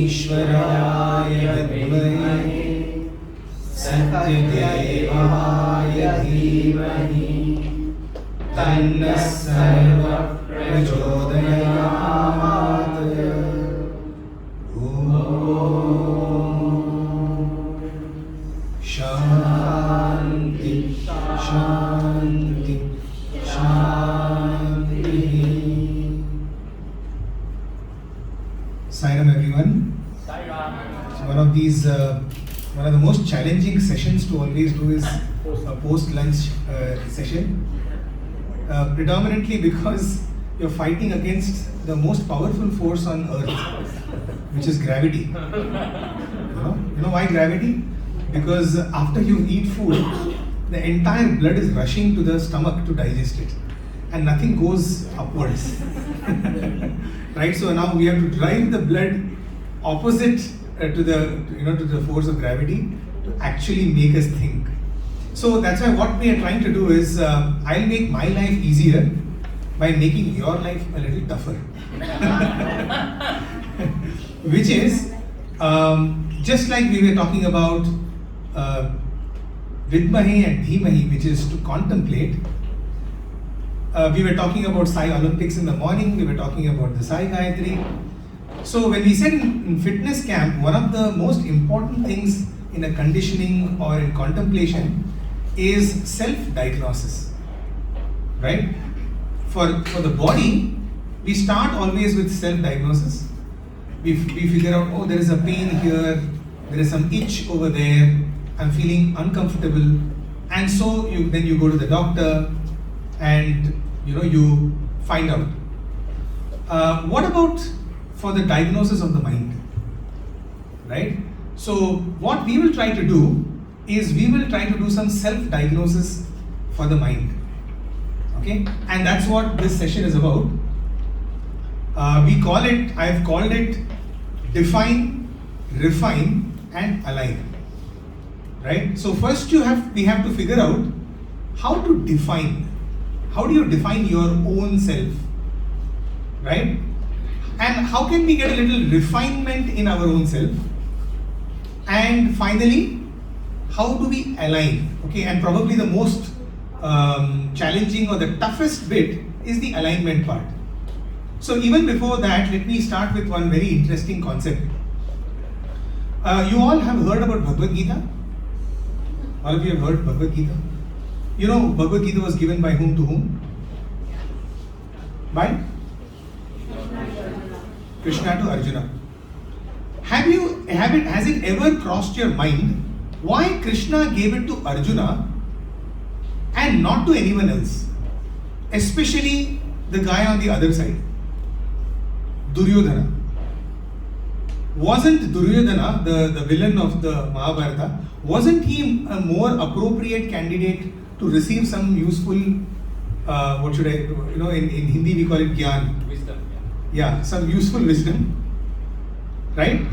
ईश्वराय विद्महे सत्यदेवाय धीमहि तन्नः सर्वः प्रचोदयात्। ॐ शान्ति शान्ति शान्तिः। Sairam everyone. So one of the most challenging sessions to always do is a post-lunch session. Predominantly because you're fighting against the most powerful force on earth, which is gravity. You know why gravity? Because after you eat food, the entire blood is rushing to the stomach to digest it, and nothing goes upwards. Right? So now we have to drive the blood opposite to the force of gravity to actually make us think. So that's why what we are trying to do is I'll make my life easier by making your life a little tougher. Which is just like we were talking about Vidmahe and Dhimahi, which is to contemplate. We were talking about Sai Olympics in the morning, we were talking about the Sai Gayatri. So when we said in fitness camp, one of the most important things in a conditioning or in contemplation is self-diagnosis, right? For the body, we start always with self-diagnosis. We figure out, oh, there is a pain here, there is some itch over there, I'm feeling uncomfortable, and so then you go to the doctor and you find out. What about for the diagnosis of the mind, right? So what we will try to do is we will try to do some self-diagnosis for the mind, okay? And that's what this session is about. I've called it define, refine and align, right? So first we have to figure out how to define. How do you define your own self, right? And how can we get a little refinement in our own self? And finally, how do we align? Okay, and probably the most challenging or the toughest bit is the alignment part. So even before that, let me start with one very interesting concept. You all have heard about Bhagavad Gita? All of you have heard Bhagavad Gita? You know Bhagavad Gita was given by whom to whom? By? Krishna to Arjuna. Has it ever crossed your mind why Krishna gave it to Arjuna and not to anyone else? Especially the guy on the other side, Duryodhana. Wasn't Duryodhana, the villain of the Mahabharata, wasn't he a more appropriate candidate to receive some useful, in Hindi we call it Gyan. Wisdom. Yeah, some useful wisdom, right?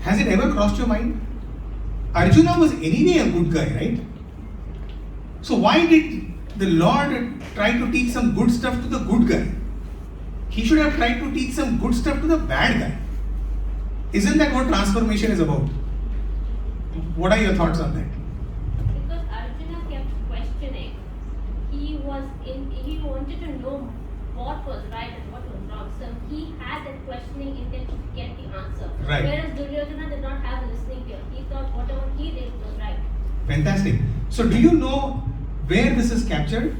Has it ever crossed your mind? Arjuna was anyway a good guy, right? So why did the Lord try to teach some good stuff to the good guy? He should have tried to teach some good stuff to the bad guy. Isn't that what transformation is about? What are your thoughts on that? Because Arjuna kept questioning. He wanted to know what was right and what was wrong. So he had that questioning intention to get the answer. Right. Whereas Duryodhana did not have a listening ear. He thought whatever he did was right. Fantastic. So do you know where this is captured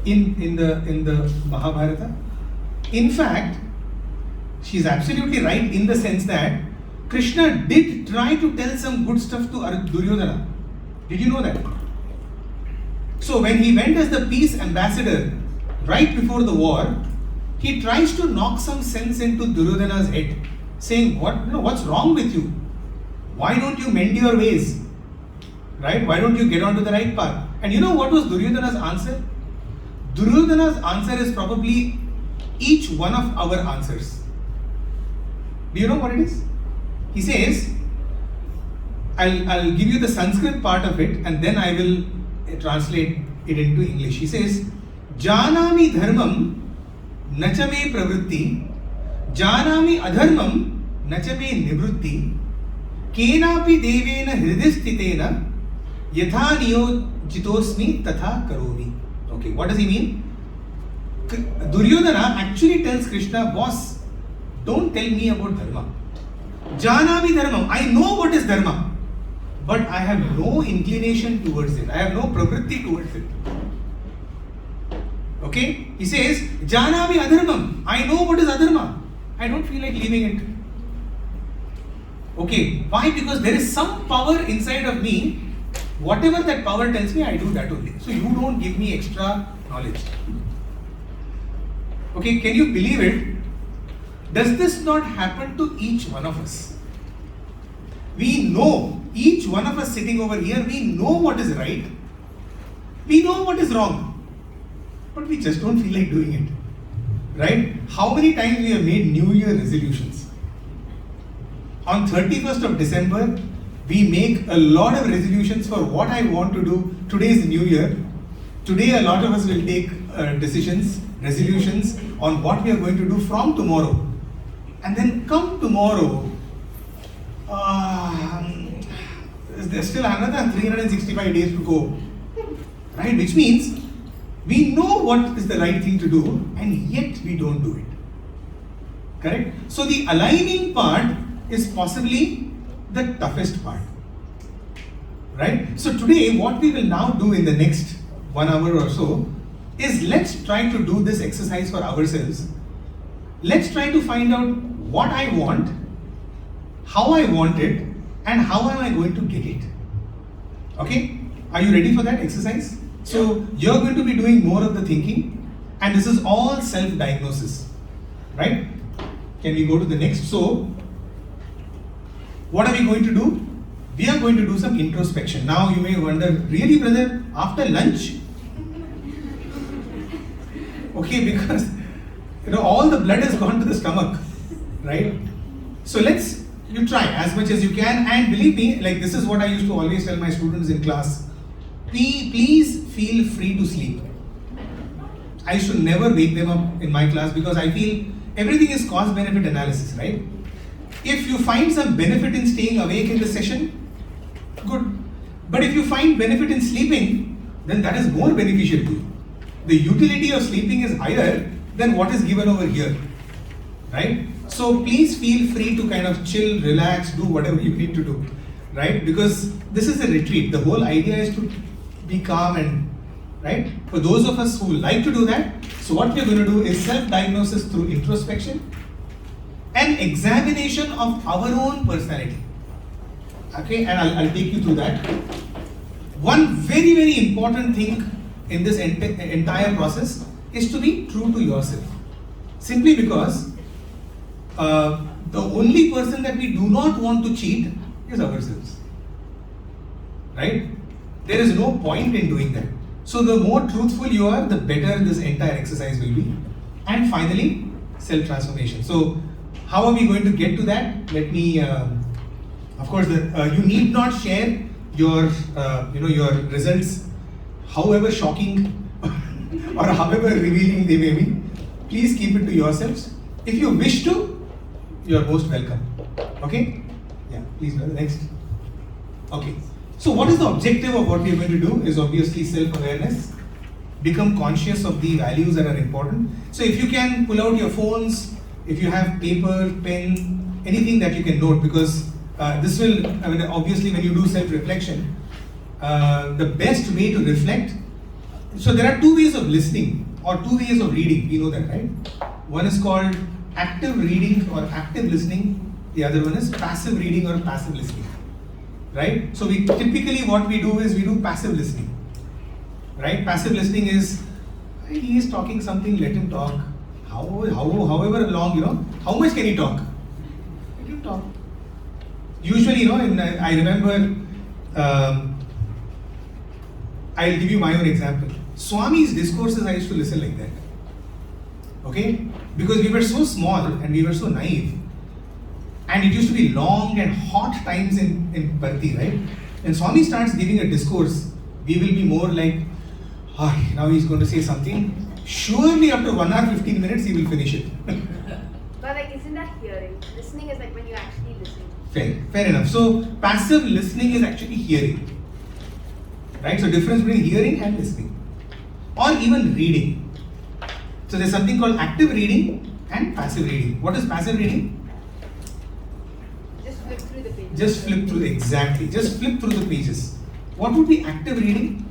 in the Mahabharata? In fact, she's absolutely right in the sense that Krishna did try to tell some good stuff to Duryodhana. Did you know that? So when he went as the peace ambassador right before the war, he tries to knock some sense into Duryodhana's head, saying, what's wrong with you? Why don't you mend your ways? Right? Why don't you get onto the right path? And you know what was Duryodhana's answer? Duryodhana's answer is probably each one of our answers. Do you know what it is? He says, I'll give you the Sanskrit part of it and then I will translate it into English. He says, Janami dharmam nachame pravritti, janami adharmam nachame nivritti, kenapi devena hridistitena yatha niyojitosmi tatha karomi. Okay, what does he mean? Duryodhana actually tells Krishna, boss, don't tell me about dharma. Janami dharmam, I know what is dharma, but I have no inclination towards it. I have no pravritti towards it. Okay? He says, Janami adharmam, I know what is adharma. I don't feel like leaving it. Okay, why? Because there is some power inside of me. Whatever that power tells me, I do that only. So you don't give me extra knowledge. Okay, can you believe it? Does this not happen to each one of us? We know, each one of us sitting over here, we know what is right. We know what is wrong. But we just don't feel like doing it. Right? How many times we have made New Year resolutions? On 31st of December, we make a lot of resolutions for what I want to do. Today is New Year. Today a lot of us will take resolutions on what we are going to do from tomorrow. And then come tomorrow, there's still another 365 days to go. Right? Which means we know what is the right thing to do and yet we don't do it. Correct? So the aligning part is possibly the toughest part. Right? So today what we will now do in the next 1 hour or so is let's try to do this exercise for ourselves. Let's try to find out what I want, how I want it, and how am I going to get it. Okay? Are you ready for that exercise? So you're going to be doing more of the thinking, and this is all self-diagnosis. Right? Can we go to the next? So, what are we going to do? We are going to do some introspection. Now you may wonder, really brother, after lunch? Okay, because all the blood has gone to the stomach, right? So you try as much as you can, and believe me, like this is what I used to always tell my students in class. Please feel free to sleep. I used to never wake them up in my class because I feel everything is cost-benefit analysis, right? If you find some benefit in staying awake in the session, good. But if you find benefit in sleeping, then that is more beneficial to you. The utility of sleeping is higher than what is given over here, right? So please feel free to kind of chill, relax, do whatever you need to do, right? Because this is a retreat. The whole idea is to be calm and, right? For those of us who like to do that, so what we're going to do is self-diagnosis through introspection and examination of our own personality. Okay, and I'll take you through that. One very, very important thing in this entire process is to be true to yourself. Simply because the only person that we do not want to cheat is ourselves. Right? There is no point in doing that. So the more truthful you are, the better this entire exercise will be. And finally, self-transformation. So how are we going to get to that? Let me, of course, you need not share your, your results, however shocking or however revealing they may be. Please keep it to yourselves. If you wish to, you are most welcome. Okay? Yeah, please go to the next. Okay. So what is the objective of what we are going to do is obviously self-awareness. Become conscious of the values that are important. So if you can pull out your phones, if you have paper, pen, anything that you can note, because this will, obviously when you do self-reflection, the best way to reflect, so there are two ways of listening or two ways of reading, we know that, right? One is called active reading or active listening, the other one is passive reading or passive listening, right? So we typically what we do is we do passive listening, right? Passive listening is, he is talking something, let him talk. However long, how much can he talk? Let him talk. Usually, I remember, I'll give you my own example. Swami's discourses, I used to listen like that. Okay? Because we were so small and we were so naive. And it used to be long and hot times in Bharti, right? When Swami starts giving a discourse, we will be more like, now he's going to say something. Surely after 1 hour 15 minutes he will finish it. But like, isn't that hearing? Listening is like when you actually listen. Fair enough. So passive listening is actually hearing. Right? So difference between hearing and listening. Or even reading. So there's something called active reading and passive reading. What is passive reading? Just flip through the pages. Just flip through the pages. What would be active reading?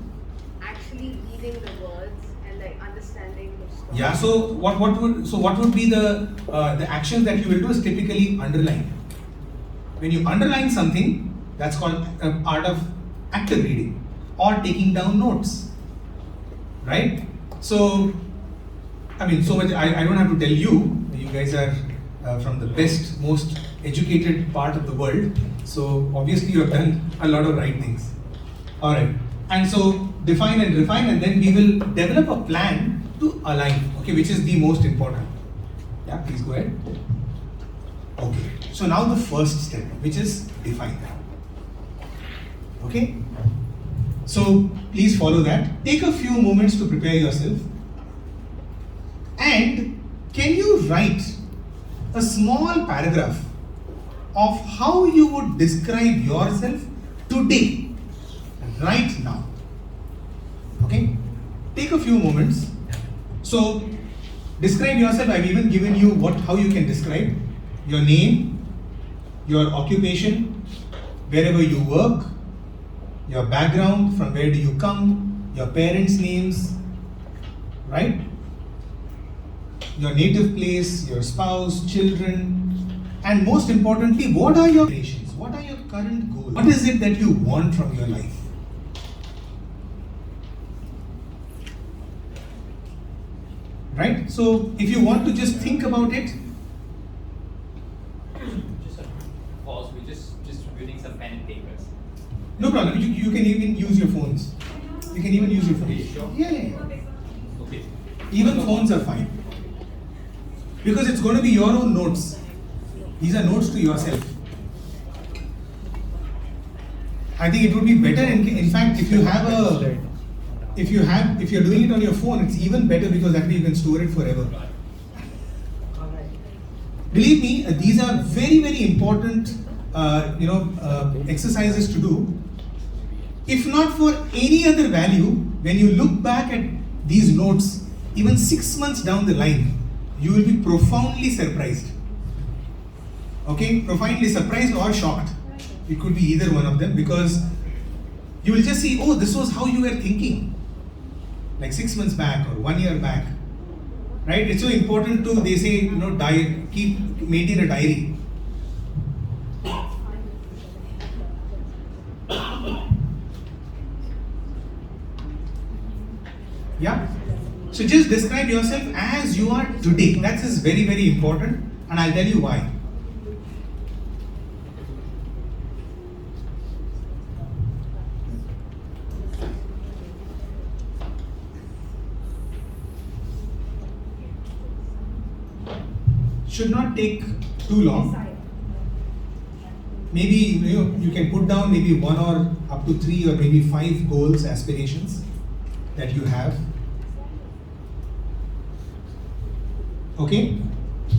Actually reading the words and like understanding the story. Yeah, so what would be the actions that you will do is typically underline. When you underline something, that's called a part of active reading or taking down notes. Right? So I mean, so much I don't have to tell you. You guys are from the best, most educated part of the world. So obviously you have done a lot of right things. Alright. And so define and refine, and then we will develop a plan to align, okay, which is the most important. Yeah, please go ahead. Okay. So now the first step, which is define. Okay? So please follow that. Take a few moments to prepare yourself. And can you write a small paragraph of how you would describe yourself today, right now? Okay? Take a few moments. So describe yourself. I've even given you how you can describe your name, your occupation, wherever you work, your background, from where do you come, your parents' names, right? Your native place, your spouse, children, and most importantly, what are your aspirations? What are your current goals? What is it that you want from your life? Right? So, if you want to just think about it. Just a pause. We're just distributing some pen and papers. No problem. You can even use your phones. You can even use your phones. Are you sure? Yeah. Okay. Even phones are fine. Because it's going to be your own notes. These are notes to yourself. I think it would be better. In fact, if you're doing it on your phone, it's even better because that way you can store it forever. Believe me, these are very, very important, exercises to do. If not for any other value, when you look back at these notes, even 6 months down the line, you will be profoundly surprised. Okay? Profoundly surprised or shocked. It could be either one of them, because you will just see, oh, this was how you were thinking. Like 6 months back or 1 year back. Right? It's so important to, they say, maintain a diary. Yeah? So just describe yourself as you are today. That is very, very important, and I'll tell you why. Should not take too long. Maybe you can put down maybe 1 or up to 3 or maybe 5 goals, aspirations that you have. Okay?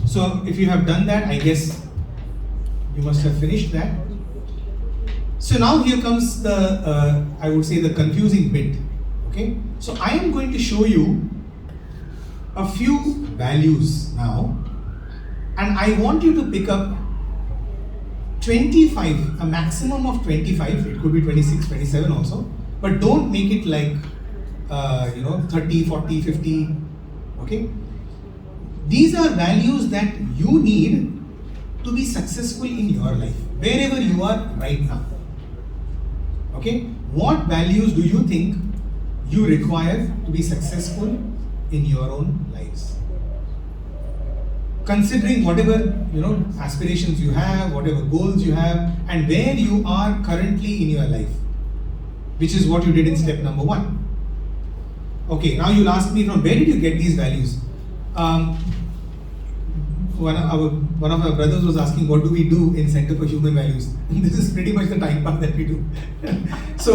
So if you have done that, I guess you must have finished that. So now here comes the, I would say, the confusing bit. Okay? So I am going to show you a few values now, and I want you to pick up 25, a maximum of 25, it could be 26, 27 also, but don't make it like 30, 40, 50, okay? These are values that you need to be successful in your life, wherever you are right now. Okay? What values do you think you require to be successful in your own lives? Considering whatever aspirations you have, whatever goals you have, and where you are currently in your life, which is what you did in step number 1. Okay, now you'll ask me, from where did you get these values? one of our brothers was asking, what do we do in Center for Human Values? This is pretty much the time part that we do. So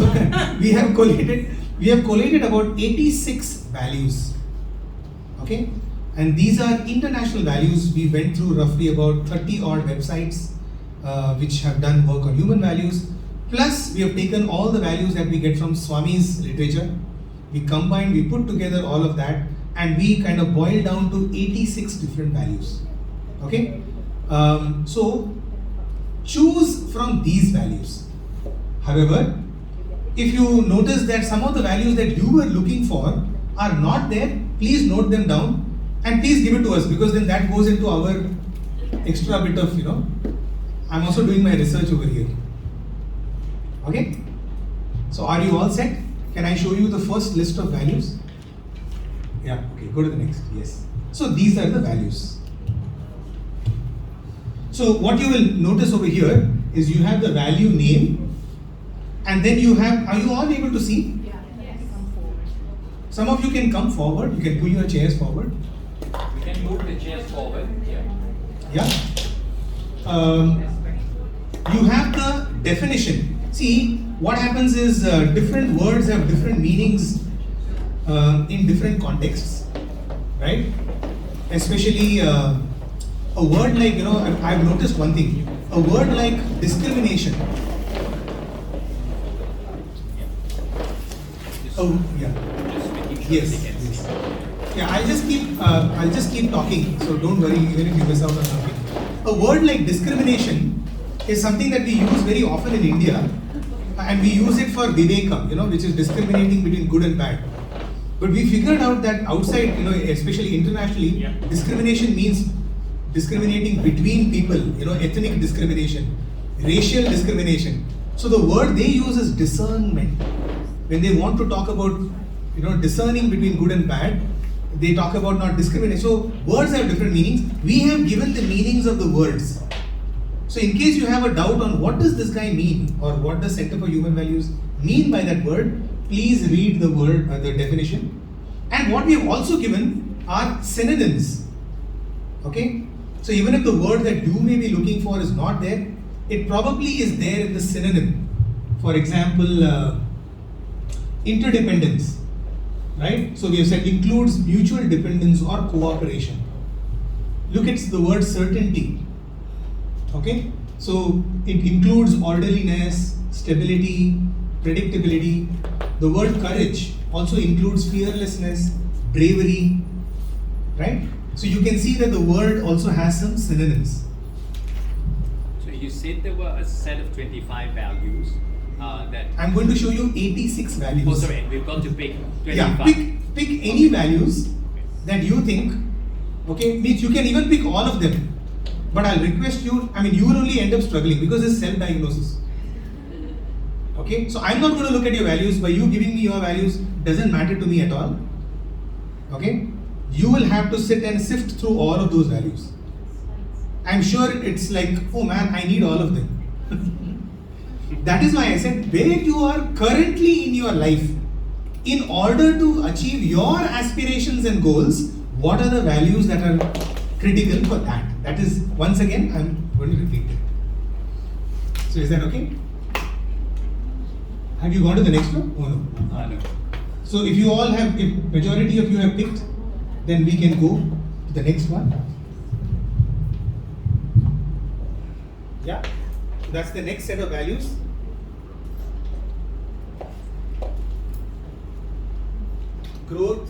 we have collated about 86 values. Okay, and these are international values. We went through roughly about 30 odd websites which have done work on human values. Plus, we have taken all the values that we get from Swami's literature. We combined, we put together all of that, and we kind of boiled down to 86 different values. Okay, so choose from these values. However, if you notice that some of the values that you were looking for are not there, please note them down and please give it to us, because then that goes into our extra bit of, I'm also doing my research over here. Okay, so are you all set? Can I show you the first list of values? Yeah, okay, go to the next. Yes. So these are the values. So what you will notice over here is you have the value name, and then you have, are you all able to see? Yeah. Yes. Some of you can come forward, you can pull your chairs forward. We can move the chairs forward. Yeah. You have the definition. See, what happens is different words have different meanings in different contexts, right? Especially a word like, I've noticed one thing. A word like discrimination. Oh, yeah. Just making sure Yes. they can see. Yes. Yeah, I'll just keep talking. So don't worry, even if you miss out on something. A word like discrimination is something that we use very often in India, and we use it for vivekam, which is discriminating between good and bad. But we figured out that outside, especially internationally, discrimination means discriminating between people, ethnic discrimination, racial discrimination. So the word they use is discernment. When they want to talk about, discerning between good and bad, they talk about not discrimination. So words have different meanings. We have given the meanings of the words. So in case you have a doubt on what does this guy mean, or what does Center for Human Values mean by that word, please read the word, the definition. And what we have also given are synonyms. Okay? So even if the word that you may be looking for is not there, it probably is there in the synonym. For example, interdependence. Right? So we have said includes mutual dependence or cooperation. Look at the word certainty. Okay? So it includes orderliness, stability, predictability. The word courage also includes fearlessness, bravery. Right? So you can see that the word also has some synonyms. So you said there were a set of 25 values that. I'm going to show you 86 values. Oh, sorry, we've got to pick 25. Yeah, pick any values that you think, okay, means you can even pick all of them. But I'll request you, you will only end up struggling because it's self-diagnosis. Okay, so I'm not going to look at your values. By you giving me your values doesn't matter to me at all. Okay, you will have to sit and sift through all of those values. I'm sure it's like, oh man, I need all of them. That is why I said, where you are currently in your life, in order to achieve your aspirations and goals, what are the values that are critical for that? That is, once again, I'm going to repeat it. So is that okay? Have you gone to the next one? Oh no. No. So if you all have, if majority of you have picked, then we can go to the next one. Yeah, that's the next set of values. Growth,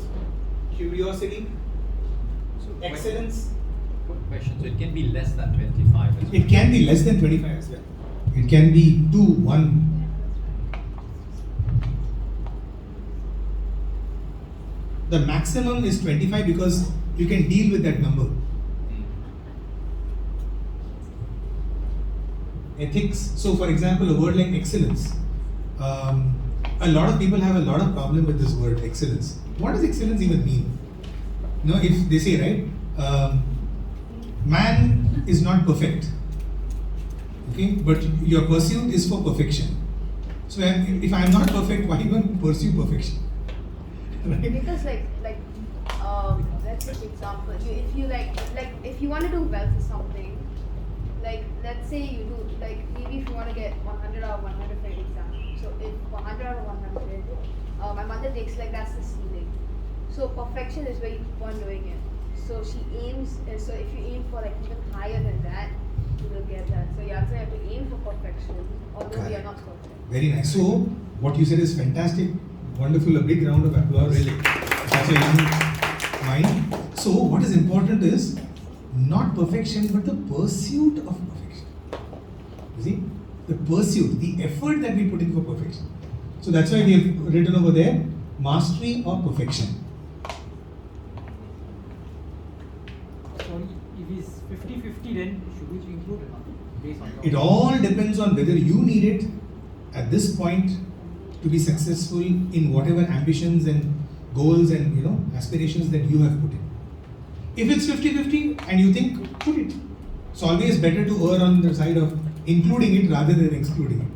curiosity, excellence. Good question. So it can be less than 25 as well. It can be less than 25 as well. It can be 2, 1. The maximum is 25 because you can deal with that number. Ethics. So for example, a word like excellence. A lot of people have a lot of problem with this word excellence. What does excellence even mean? If they say, right, man is not perfect, okay, but your pursuit is for perfection. So if I am not perfect, why even pursue perfection? Right? Because let's take example. If you if you want to do well for something, like let's say you do maybe if you want to get 100 out of 100 for example. So if 100 out of 100, my mother takes that's the ceiling. So perfection is where you keep on doing it. So she aims. So if you aim for even higher than that, you will get that. So you actually have to aim for perfection, although we are not perfect. Very nice. So what you said is fantastic, wonderful. A big round of applause. Really. Such a young mind. So what is important is not perfection, but the pursuit of perfection. You see, the pursuit, the effort that we put in for perfection. So that's why we have written over there, mastery or perfection. So if it's 50-50, then should we include or not? Based on It all depends on whether you need it at this point to be successful in whatever ambitions and goals and aspirations that you have put in. If it's 50-50 and you think, put it. It's always better to err on the side of including it rather than excluding it.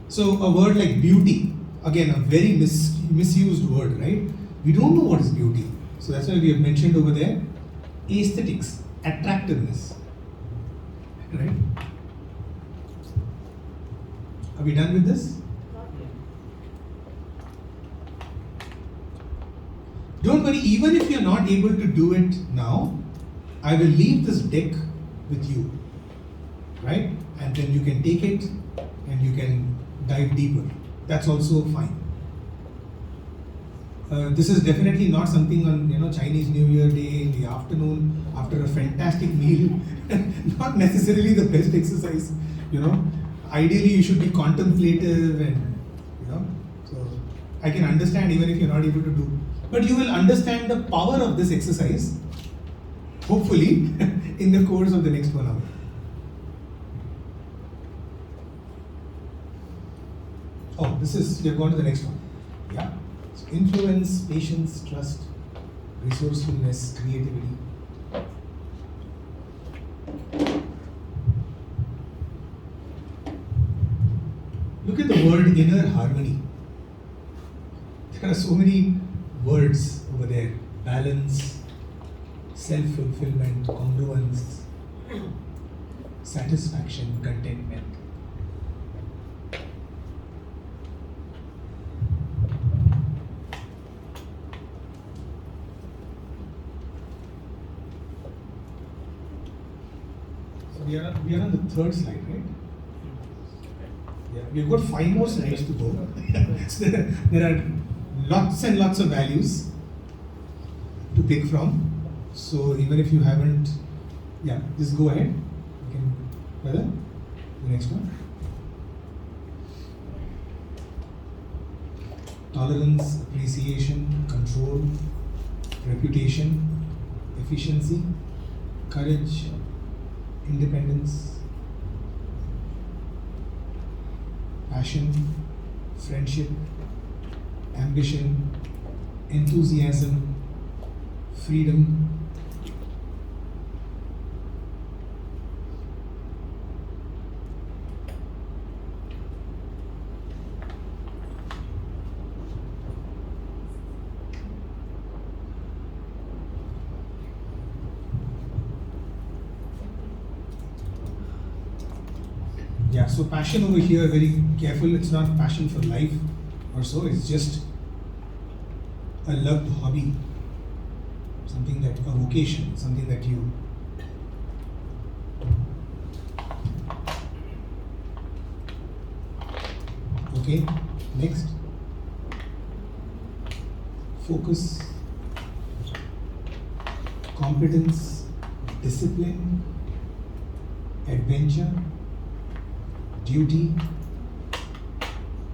So a word like beauty, again a very misused word, right? We don't know what is beauty. So that's why we have mentioned over there aesthetics, attractiveness. Right? Are we done with this? Don't worry, even if you're not able to do it now, I will leave this deck with you. Right? And then you can take it and you can dive deeper. That's also fine. This is definitely not something on Chinese New Year Day in the afternoon after a fantastic meal. Not necessarily the best exercise. Ideally you should be contemplative and So I can understand even if you're not able to do. But you will understand the power of this exercise, hopefully, in the course of the next 1 hour. Oh, we have gone to the next one. Yeah. So influence, patience, trust, resourcefulness, creativity. Look at the word inner harmony. There are so many words over there. Balance, self-fulfillment, congruence, satisfaction, contentment. So we are on the third slide, right? Yeah, we've got 5 more slides to go. So there are lots and lots of values to pick from. So even if you haven't, just go ahead. You can, brother, the next one. Tolerance, appreciation, control, reputation, efficiency, courage, independence, passion, friendship, ambition, enthusiasm, freedom, so passion over here, very careful, it's not passion for life or so, it's just a loved hobby, something that, a vocation, something that you okay, next. Focus, competence, discipline, adventure, duty,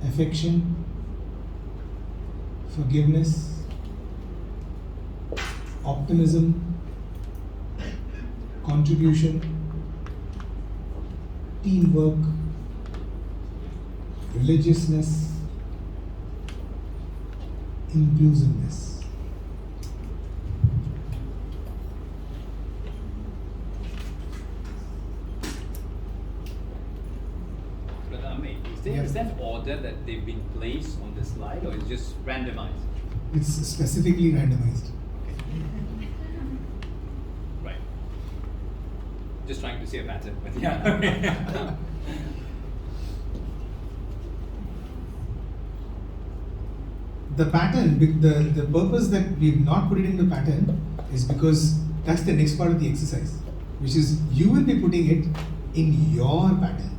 affection, forgiveness, optimism, contribution, teamwork, religiousness, inclusiveness. Is that order that they've been placed on the slide, or is just randomized? It's specifically randomized. Right. Just trying to see a pattern, but yeah. The pattern, the purpose that we've not put it into pattern is because that's the next part of the exercise, which is you will be putting it in your pattern,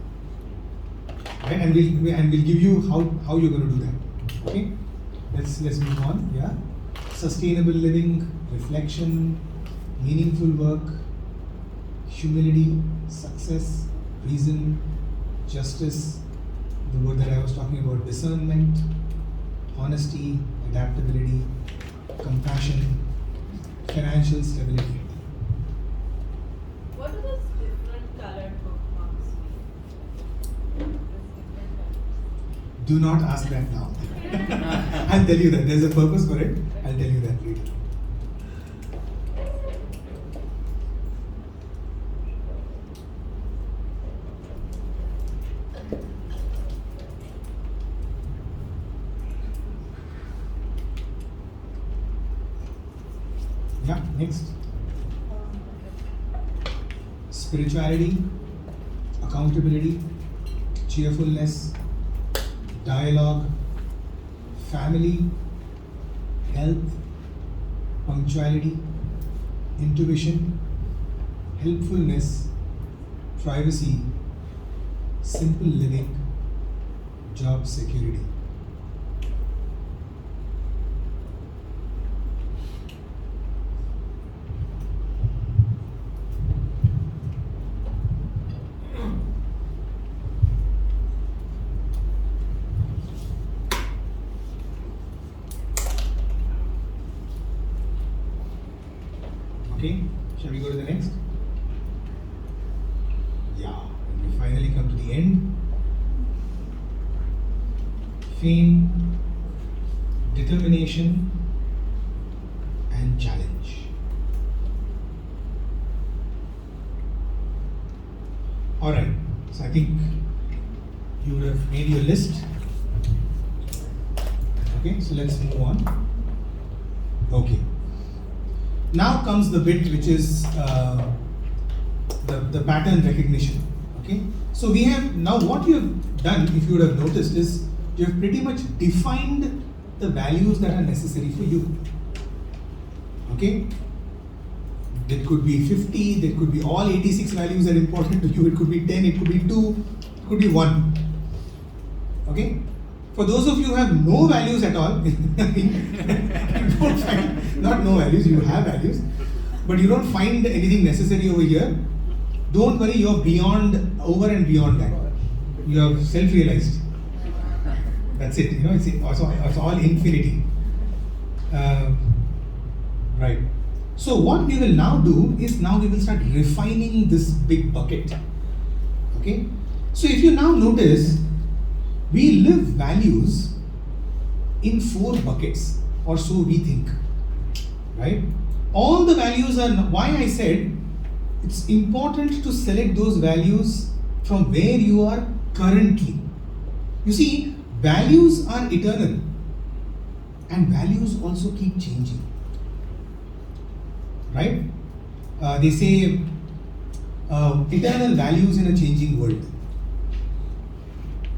right? And we'll give you how you're going to do that. Okay, let's move on. Yeah, sustainable living, reflection, meaningful work, humility, success, reason, justice. The word that I was talking about, discernment, honesty, adaptability, compassion, financial stability. What do those different colored bookmarks mean? Do not ask that now. I'll tell you that. There's a purpose for it. I'll tell you that later. Yeah, next. Spirituality, accountability, cheerfulness, dialogue, family, health, punctuality, intuition, helpfulness, privacy, simple living, job security. Okay, shall we go to the next? Yeah, and we finally come to the end. Fame, determination, and challenge. Alright, so I think you would have made your list. Okay, so let's move on. Okay. Now comes the bit which is the pattern recognition. Okay, so we have now what you have done, if you would have noticed, is you have pretty much defined the values that are necessary for you. Okay, there could be 50, there could be all 86 values that are important to you. It could be 10, it could be 2, it could be 1. Okay. For those of you who have no values at all, you don't find, not no values, you have values, but you don't find anything necessary over here, don't worry, you're beyond, over and beyond that. You are self-realized. That's it, it's all infinity. Right. So what we will now do is now we will start refining this big bucket. Okay. So if you now notice, we live values in 4 buckets, or so we think, right? All the values are, why I said it's important to select those values from where you are currently. You see, values are eternal and values also keep changing, right? They say eternal values in a changing world,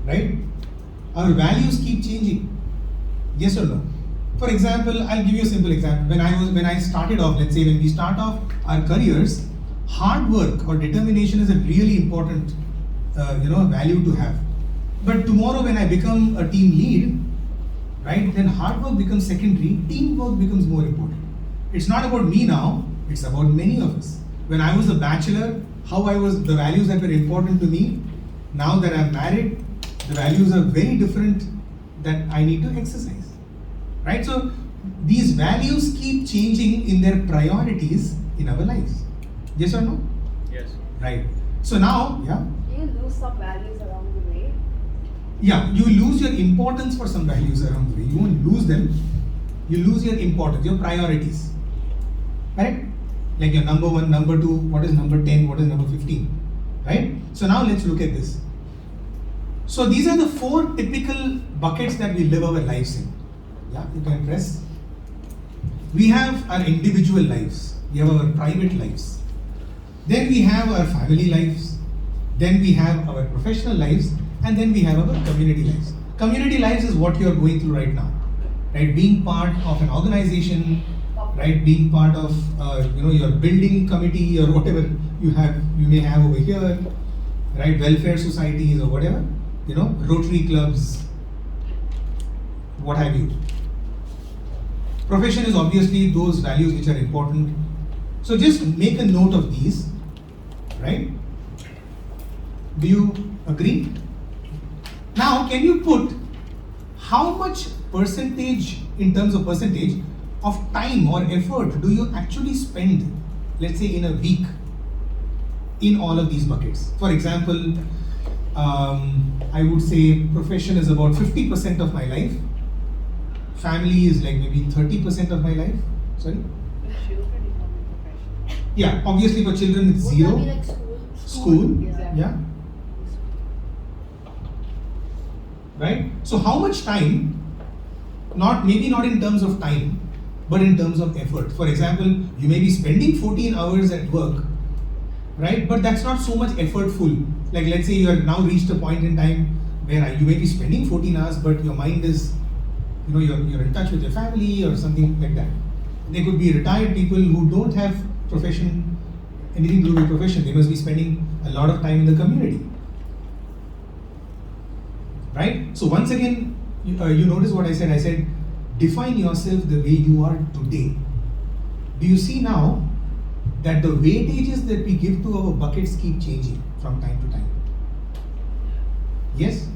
right? Our values keep changing. Yes or no? For example, I'll give you a simple example. When I started off, let's say when we start off our careers, hard work or determination is a really important value to have. But tomorrow when I become a team lead, right, then hard work becomes secondary, teamwork becomes more important. It's not about me now, it's about many of us. When I was a bachelor, the values that were important to me, now that I'm married, the values are very different that I need to exercise, right? So these values keep changing in their priorities in our lives. Yes or no? Yes. Right. So now, yeah? You lose some values along the way. Yeah, you lose your importance for some values around the way. You won't lose them. You lose your importance, your priorities. Correct? Like your number 1, number 2, what is number 10, what is number 15. Right? So now let's look at this. So these are the 4 typical buckets that we live our lives in. Yeah, you can press. we have our individual lives, we have our private lives, then we have our family lives, then we have our professional lives, and then we have our community lives. Community lives is what you are going through right now, right? Being part of an organization, right? Being part of your building committee or whatever you may have over here, right? Welfare societies or whatever, Rotary clubs, what have you. Profession is obviously those values which are important. So just make a note of these, right? Do you agree? Now, can you put how much percentage, in terms of percentage, of time or effort do you actually spend, let's say in a week, in all of these buckets? For example, I would say profession is about 50% of my life. Family is like maybe 30% of my life. Sorry? Yeah, obviously for children it's Would zero. that be like school? School, Yeah. yeah. Right? So how much time, maybe not in terms of time, but in terms of effort. For example, you may be spending 14 hours at work, right? But that's not so much effortful. Like let's say you have now reached a point in time where you may be spending 14 hours, but your mind is, you're in touch with your family or something like that. They could be retired people who don't have profession, anything to do with profession. They must be spending a lot of time in the community. Right? So once again, you notice what I said. I said, define yourself the way you are today. Do you see now that the weightages that we give to our buckets keep changing from time to time? Yes?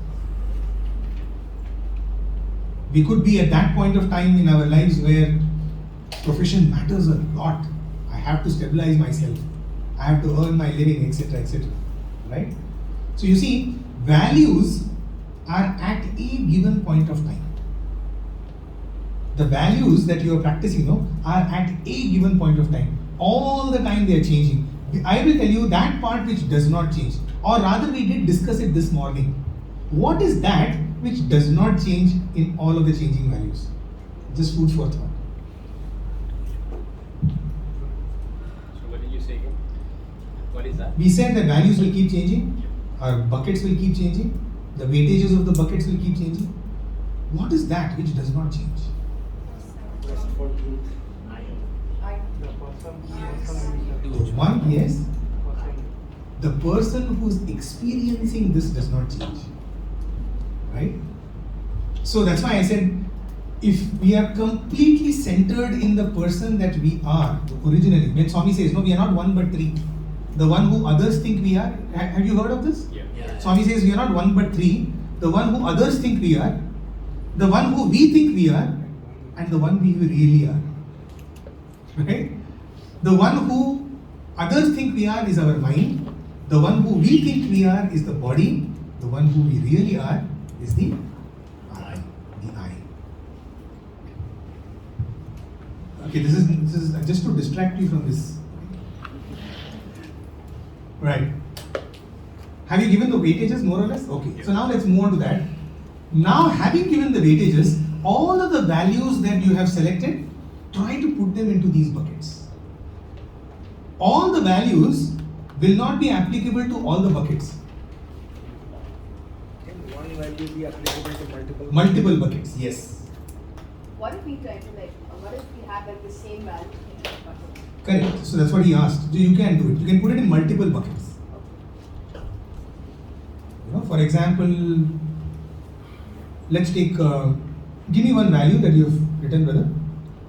We could be at that point of time in our lives where profession matters a lot. I have to stabilize myself. I have to earn my living, etc., etc. Right? So you see, values are at a given point of time. The values that you are practicing are at a given point of time. All the time they are changing. I will tell you that part which does not change. Or rather, we did discuss it this morning. What is that which does not change in all of the changing values? Just food for thought. So what did you say again? What is that? We said that values will keep changing, our buckets will keep changing, the weightages of the buckets will keep changing. What is that which does not change? One, yes. The person who's experiencing this does not change. Right? So that's why I said, if we are completely centered in the person that we are originally, when Swami says, no, we are not one but three. The one who others think we are. Have you heard of this? Yeah. Swami says we are not one but three. The one who others think we are, the one who we think we are, and the one we really are. Right? The one who others think we are is our mind. The one who we think we are is the body. The one who we really are is the I. The I. Okay, this is just to distract you from this. Right. Have you given the weightages more or less? Okay. So now let's move on to that. Now, having given the weightages, all of the values that you have selected, try to put them into these buckets. All the values will not be applicable to all the buckets. Can one value be applicable to Multiple buckets, yes. What if we try to what if we have the same value in each bucket? Correct. So that's what he asked. So you can do it. You can put it in multiple buckets. For example, let's take, give me one value that you've written, brother.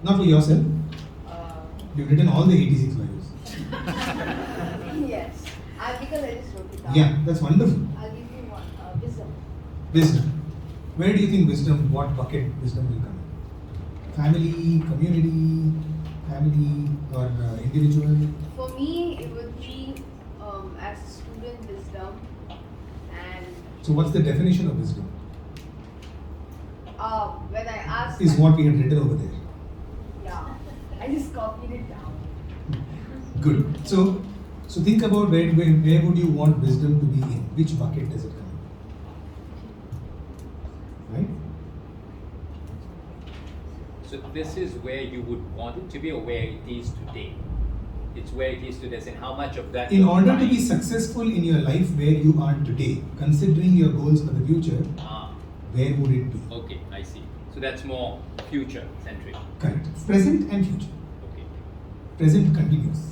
Not for yourself. You've written all the 86 values. Yes. Because I just wrote it down. Yeah, that's wonderful. I'll give you one. Wisdom. Wisdom. Where do you think wisdom, what bucket wisdom will come in? Family, community, family, or individual? For me, it would be as a student wisdom, and So what's the definition of wisdom? when I asked, Is what we had written over there. yeah, I just copied it down. Good. So think about where would you want wisdom to be in? Which bucket does it come in? Right? So this is where you would want it to be, or where it is today. It's where it is today, and how much of that. In you're order to trying- be successful in your life where you are today, considering your goals for the future, Ah, where would it be? okay, I see. So that's more future centric. Correct. Present and future. Okay. Present continuous.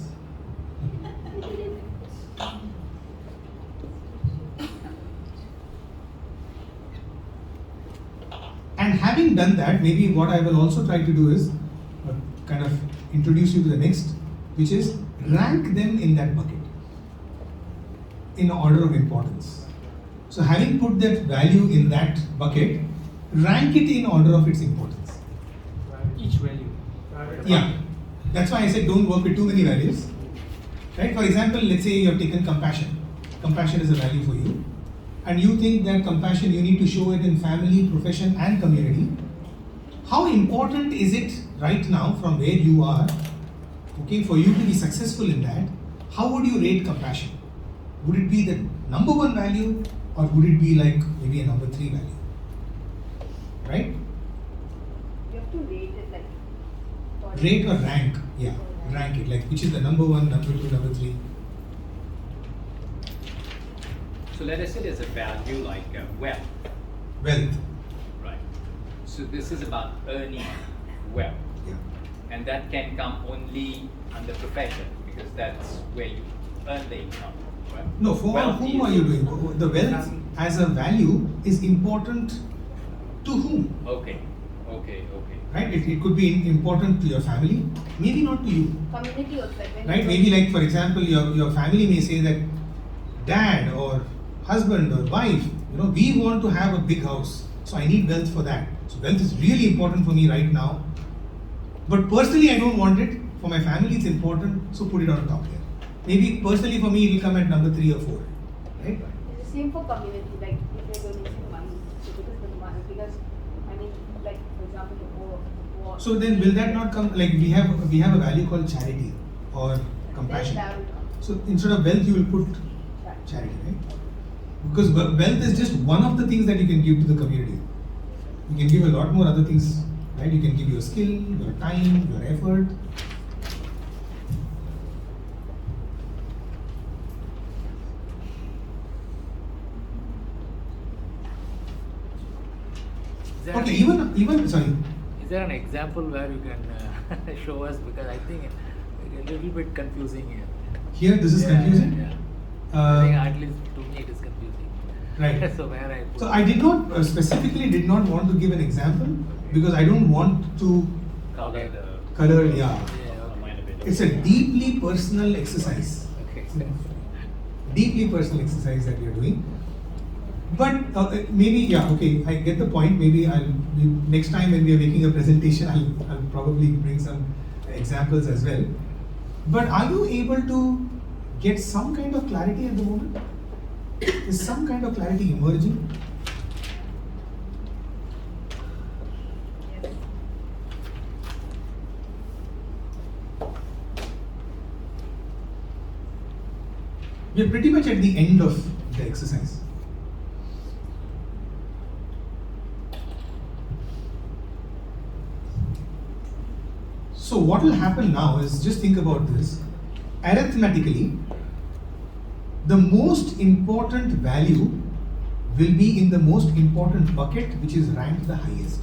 And having done that, maybe what I will also try to do is kind of introduce you to the next, which is rank them in that bucket in order of importance. So having put that value in that bucket, rank it in order of its importance. Each value. Yeah, that's why I said don't work with too many values. Right? For example, let's say you have taken compassion. Compassion is a value for you. And you think that compassion, you need to show it in family, profession, and community. How important is it right now from where you are, okay, for you to be successful in that? How would you rate compassion? Would it be the number one value, or would it be like maybe a number 3 value? Right? You have to rate it like. for- Rate or rank? Yeah, rank it. Like which is the number 1, number 2, number 3? So let us say there's a value like wealth, Wealth. right? So this is about earning wealth, Yeah. and that can come only under profession, because that's where you earn the income. Right? No, for Wealth whom is- are you doing? The wealth as a value is important to whom? Okay. Right? It could be important to your family, maybe not to you. Community also. Like when Right? you Maybe like for example, your family may say that dad or husband or wife, we want to have a big house, so I need wealth for that. So wealth is really important for me right now. But personally, I don't want it. For my family, it's important, so put it on top there. Maybe personally for me, it will come at number 3 or 4. Right? It's the same for community, like if you're donating money, so because of the money, because I mean, like for example, the poor. So then, will that not come? Like we have a value called charity or compassion. Then that will come. So instead of wealth, you will put Right. charity, right? Because wealth is just one of the things that you can give to the community. You can give a lot more other things, right? You can give your skill, your time, your effort. Is there Okay, an- even sorry. Is there an example where you can show us? Because I think a little bit confusing here. Here, this is Yeah, confusing. Yeah. I think Uh, at least to me it is confusing. Right. So where I put So I did not specifically did not want to give an example because I don't want to Color the color. Yeah, Yeah, okay. mind a bit. it's a deeply personal exercise. Okay. Deeply personal exercise that we are doing. But maybe, yeah, okay, I get the point. Maybe next time when we are making a presentation, I'll probably bring some examples as well. But are you able to get some kind of clarity at the moment? Is some kind of clarity emerging? Yes. We are pretty much at the end of the exercise. So what will happen now is, just think about this. Arithmetically, the most important value will be in the most important bucket, which is ranked the highest.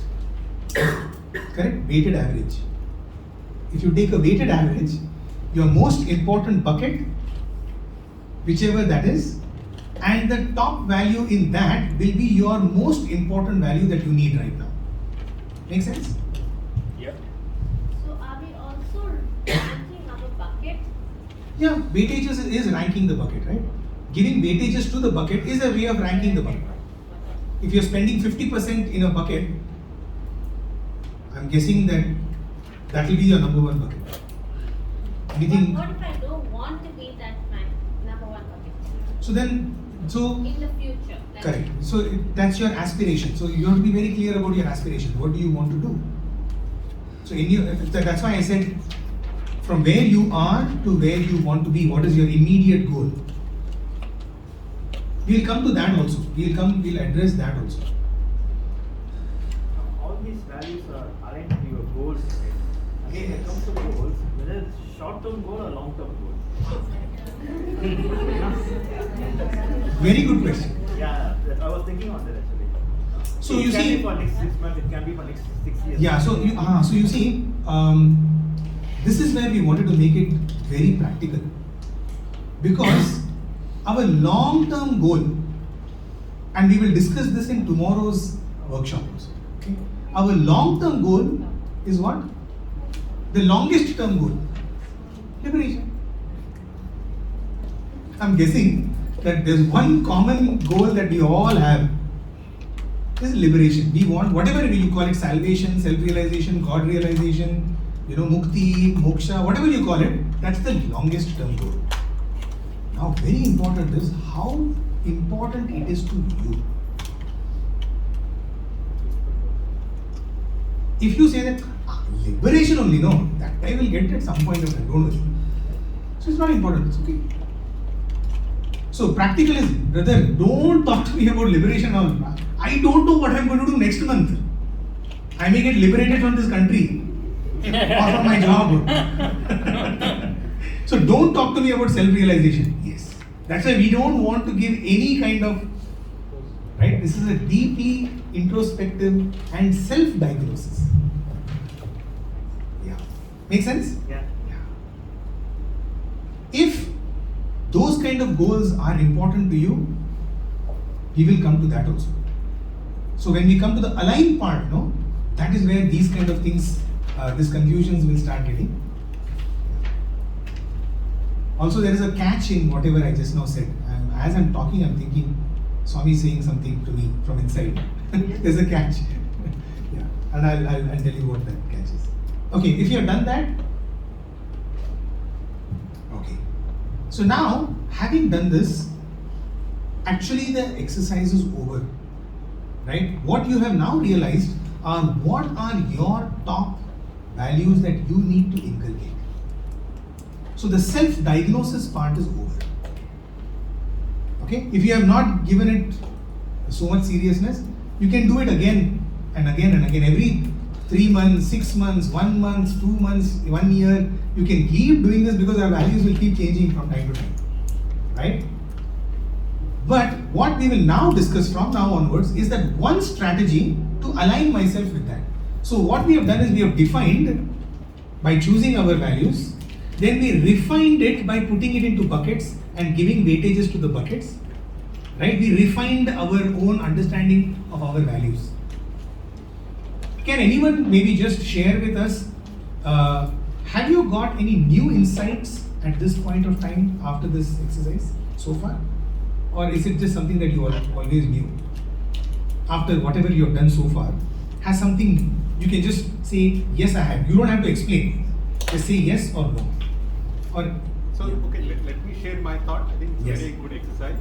Correct? Weighted average. If you take a weighted average, your most important bucket, whichever that is, and the top value in that will be your most important value that you need right now. Make sense? Yep. So are we also ranking our bucket? Yeah, weightages is ranking the bucket, right? Giving weightages to the bucket is a way of ranking the bucket. If you're spending 50% in a bucket, I'm guessing that will be your number one bucket. Anything? What if I don't want to be that my number one bucket So in the future? Like, correct. So that's your aspiration. So you have to be very clear about your aspiration. What do you want to do? So that's why I said from where you are to where you want to be. What is your immediate goal? We'll come to that also. We'll address that also. All these values are aligned to your goals, right? When it comes to goals, whether it's short-term goal or long-term goal. Very good question. Yeah, I was thinking on that actually. So it you can see- be for next 6 months, it can be for next 6 years. Yeah, so you see, this is where we wanted to make it very practical, because our long-term goal, and we will discuss this in tomorrow's workshop also. Okay? Our long-term goal is what? The longest term goal, liberation. I'm guessing that there's one common goal that we all have. This is liberation. We want whatever you call it, salvation, self-realization, God realization, mukti, moksha, whatever you call it, that's the longest term goal. Now, very important is how important it is to you. If you say that liberation only, no, that I will get at some point of time, don't worry. So it's not important, it's okay. So practical is, brother, don't talk to me about liberation now. I don't know what I'm going to do next month. I may get liberated from this country or from my job. So don't talk to me about self-realization. Yes. That's why we don't want to give any kind of, right? This is a deeply introspective and self-diagnosis. Yeah. Make sense? Yeah. If those kind of goals are important to you, we will come to that also. So when we come to the aligned part, no, that is where these kind of things, these confusions will start getting. Also, there is a catch in whatever I just now said. As I'm talking, I'm thinking, Swami is saying something to me from inside. There's a catch. Yeah, and I'll tell you what that catch is. Okay, if you have done that, okay. So now, having done this, actually the exercise is over, right? What you have now realized are what are your top values that you need to inculcate. So the self-diagnosis part is over. Okay? If you have not given it so much seriousness, you can do it again and again and again. Every 3 months, 6 months, 1 month, 2 months, 1 year, you can keep doing this because our values will keep changing from time to time. Right? But what we will now discuss from now onwards is that one strategy to align myself with that. So what we have done is we have defined by choosing our values, then we refined it by putting it into buckets and giving weightages to the buckets. Right? We refined our own understanding of our values. Can anyone maybe just share with us, have you got any new insights at this point of time after this exercise so far? Or is it just something that you always knew? After whatever you have done so far, has something, you can just say, yes I have. You don't have to explain. Just say yes or no. Or So, okay, let me share my thought. I think it's Yes. a very good exercise.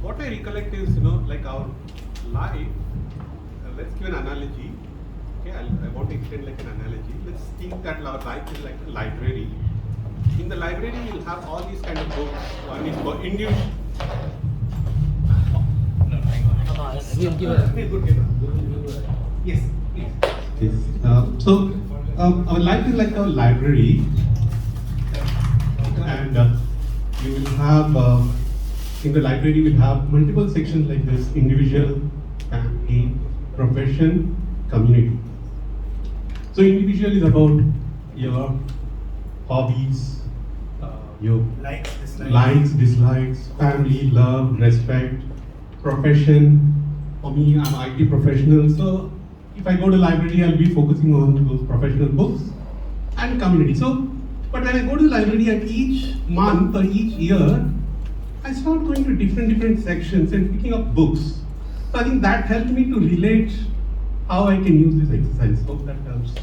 What I recollect is, like our life, let's give an analogy. Okay, I want to extend like an analogy. Let's think that our life is like a library. In the library, you'll have all these kind of books. One is for individual. No, hang on. yes, please. Yes. So, our life is like a library, and you will have in the library you will have multiple sections like this: individual, family, profession, community. So, individual is about your hobbies, your likes, dislikes, family, love, respect, profession. For me, I'm IT professional, so if I go to library, I'll be focusing on those professional books and community. So, but when I go to the library at each month or each year, I start going to different sections and picking up books. So I think that helped me to relate how I can use this exercise. Hope that helps.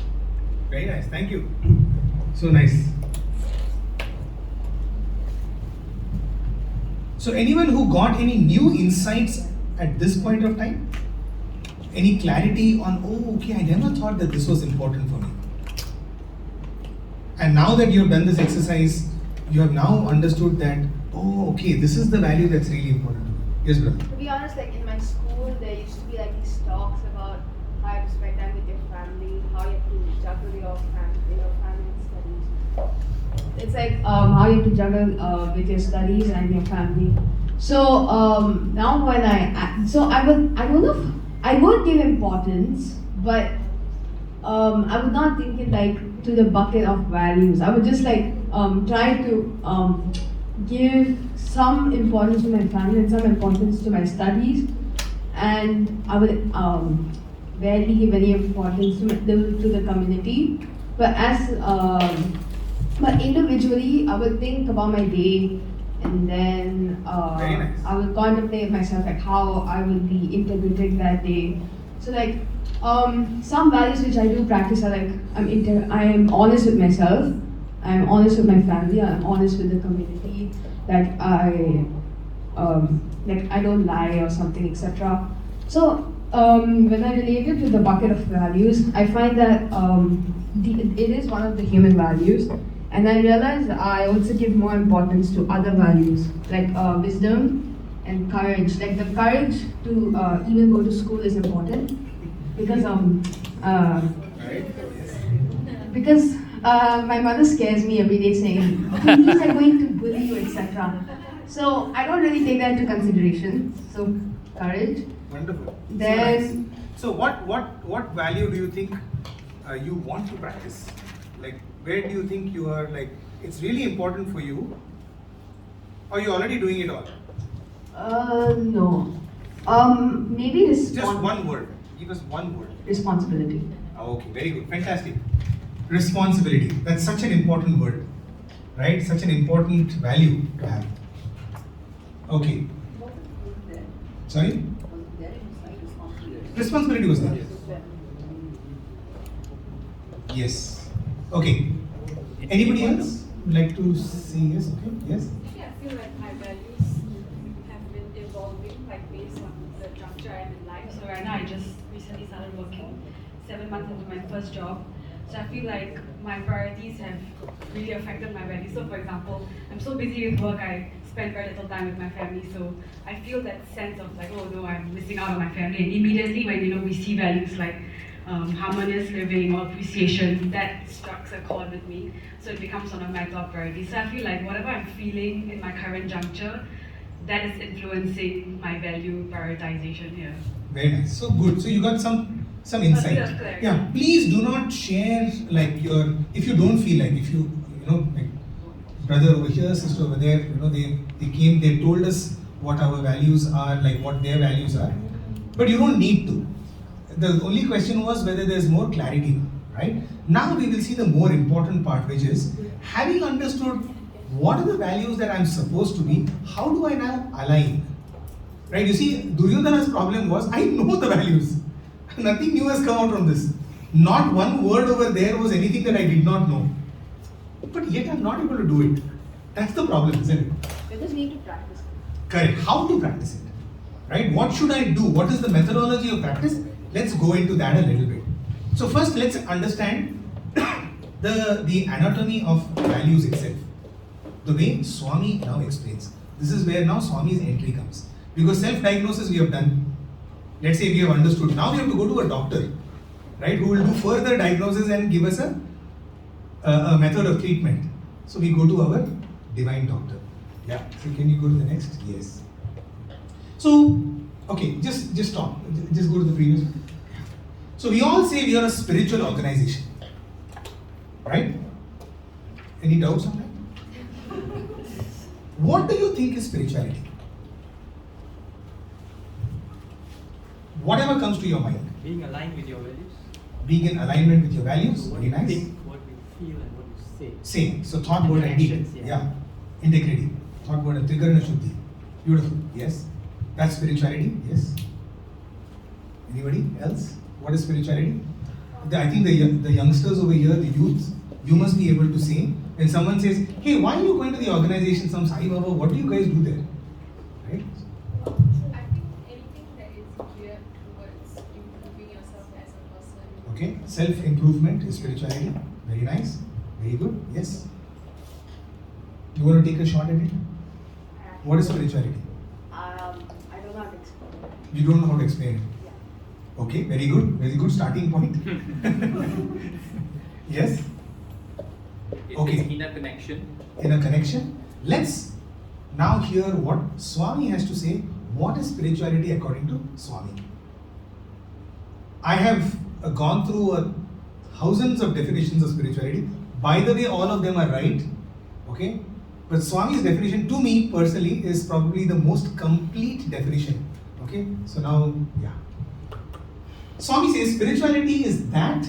Very nice, thank you. So nice. So anyone who got any new insights at this point of time? Any clarity on, oh, okay, I never thought that this was important for me. And now that you have done this exercise, you have now understood that, oh, okay, this is the value that's really important to me. Yes, brother. To be honest, like in my school, there used to be like these talks about how you have to spend time with your family, how you have to juggle your family and studies. It's like how you have to juggle with your studies and your family. So now when I don't know if, I would give importance, but I would not think it like to the bucket of values. I would just like try to give some importance to my family and some importance to my studies, and I would barely give any importance to the community. But but individually, I would think about my day, and then Very nice. I will contemplate myself like how I will be integrating that day. So like some values which I do practice are like I am honest with myself, I am honest with my family, I am honest with the community. Like I don't lie or something, etc. So when I relate it to the bucket of values, I find that it is one of the human values. And I realized I also give more importance to other values like wisdom and courage. Like the courage to even go to school is important because because my mother scares me every day saying things are going to bully you, etc. So I don't really take that into consideration. So courage. Wonderful. Then So what value do you think you want to practice? Like, where do you think you are, like, it's really important for you, or you're already doing it all? no. Maybe Just one word. Give us one word. responsibility. Okay, very good. Fantastic. Responsibility. That's such an important word, right? Such an important value to have. Okay. Sorry? Responsibility was there. Yes. Okay. Anybody else would like to say yes? Okay. Yes. Yeah, I feel like my values have been evolving like based on the juncture I'm in life. So right now I just recently started working, 7 months into my first job. So I feel like my priorities have really affected my values. So for example, I'm so busy with work, I spend very little time with my family. So I feel that sense of like, oh no, I'm missing out on my family. And immediately when we see values like harmonious living or appreciation, that strikes a chord with me. So it becomes one of my top priorities. So I feel like whatever I'm feeling in my current juncture, that is influencing my value prioritization here. Very nice. So good. So you got some insight. That's correct. Yeah. Please do not share like your, if you don't feel like, if you like brother over here, sister over there, they came, they told us what our values are, like what their values are. But you don't need to. The only question was whether there's more clarity, right? Now we will see the more important part, which is having understood what are the values that I'm supposed to be, how do I now align? Right? You see, Duryodhana's problem was, I know the values. Nothing new has come out from this. Not one word over there was anything that I did not know. But yet I'm not able to do it. That's the problem, isn't it? You just need to practice. Correct. How to practice it? Right? What should I do? What is the methodology of practice? Let's go into that a little bit. So first, let's understand the anatomy of values itself. The way Swami now explains. This is where now Swami's entry comes. Because self-diagnosis we have done. Let's say we have understood. Now we have to go to a doctor, right? Who will do further diagnosis and give us a method of treatment. So we go to our divine doctor. Yeah. So can you go to the next? Yes. So, okay, just stop. Just go to the previous one. So we all say we are a spiritual organization, right? Any doubts on that? What do you think is spirituality? Whatever comes to your mind. Being aligned with your values. Being in alignment with your values, So what very you nice. think, what you feel, and what you say. Same. So thought, word, and deed. Actions, yeah. Integrity. Thought, word, and trigarana shuddhi. Beautiful. Yes. That's spirituality. Yes. Anybody else? What is spirituality? I think the youngsters over here, the youth, you must be able to say, when someone says, hey, why are you going to the organization, some Sai Baba, what do you guys do there? Right? I think anything that is geared towards improving yourself as a person. Okay. Self-improvement is spirituality. Very nice. Very good. Yes. You want to take a shot at it? What is spirituality? I don't know how to explain it. You don't know how to explain it. Okay, very good starting point. Yes? It Okay. is inner connection. Inner connection. Let's now hear what Swami has to say. What is spirituality according to Swami? I have gone through thousands of definitions of spirituality. By the way, all of them are right. Okay? But Swami's definition to me personally is probably the most complete definition. Okay? So now, yeah. Swami says spirituality is that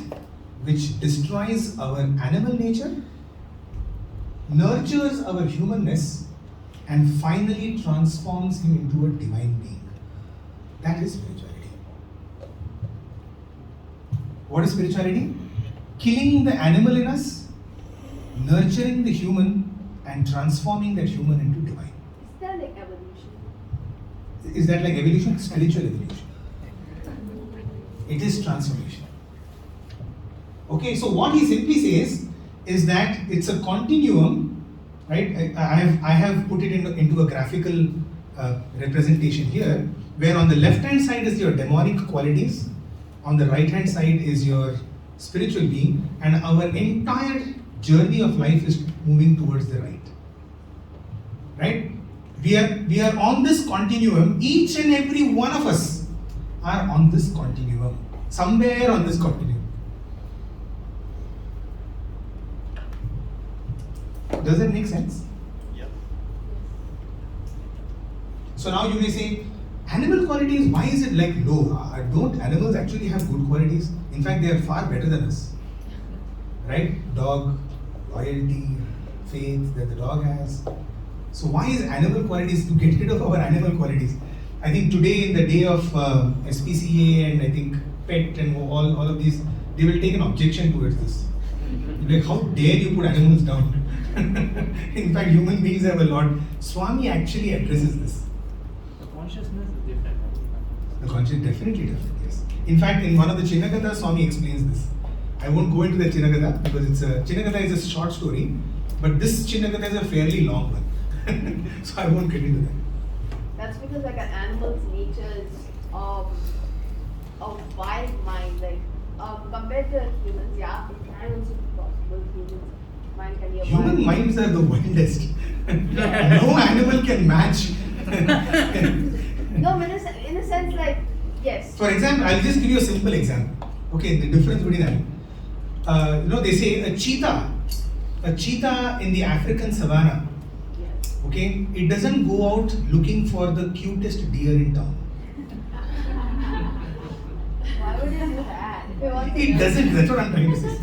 which destroys our animal nature, nurtures our humanness, and finally transforms him into a divine being. That is spirituality. What is spirituality? Killing the animal in us, nurturing the human, and transforming that human into divine. Is that like evolution? Is that like evolution? Spiritual evolution. It is transformation. Okay, so what he simply says is that it's a continuum, right? I have put it into a graphical representation here, where on the left hand side is your demonic qualities, on the right hand side is your spiritual being, and our entire journey of life is moving towards the right. Right? We are on this continuum. Each and every one of us are on this continuum. Somewhere on this continuum. Does that make sense? Yeah. So now you may say, animal qualities, why is it like low? Don't animals actually have good qualities? In fact, they are far better than us. Right? Dog, loyalty, faith that the dog has. So why is animal qualities, to get rid of our animal qualities? I think today, in the day of SPCA and I think PET and all of these, they will take an objection towards this. Like, how dare you put animals down? In fact, human beings have a lot. Swami actually addresses this. The consciousness is different. The consciousness definitely different, yes. In fact, in one of the Chinnagathas, Swami explains this. I won't go into the Chinnagatha because Chinnagatha is a short story, but this Chinnagatha is a fairly long one. So I won't get into that. That's because like an animal's nature is a wild mind, like compared to humans, yeah, it can also be possible. Humans mind can be a Human wild minds are the wildest. No animal can match. No, in a sense, like, yes. For example, I'll just give you a simple example. Okay, the difference between animals. They say a cheetah in the African savannah, Yes. okay, it doesn't go out looking for the cutest deer in town. Why would it do that? If it wants to It doesn't, that's what I'm trying to say.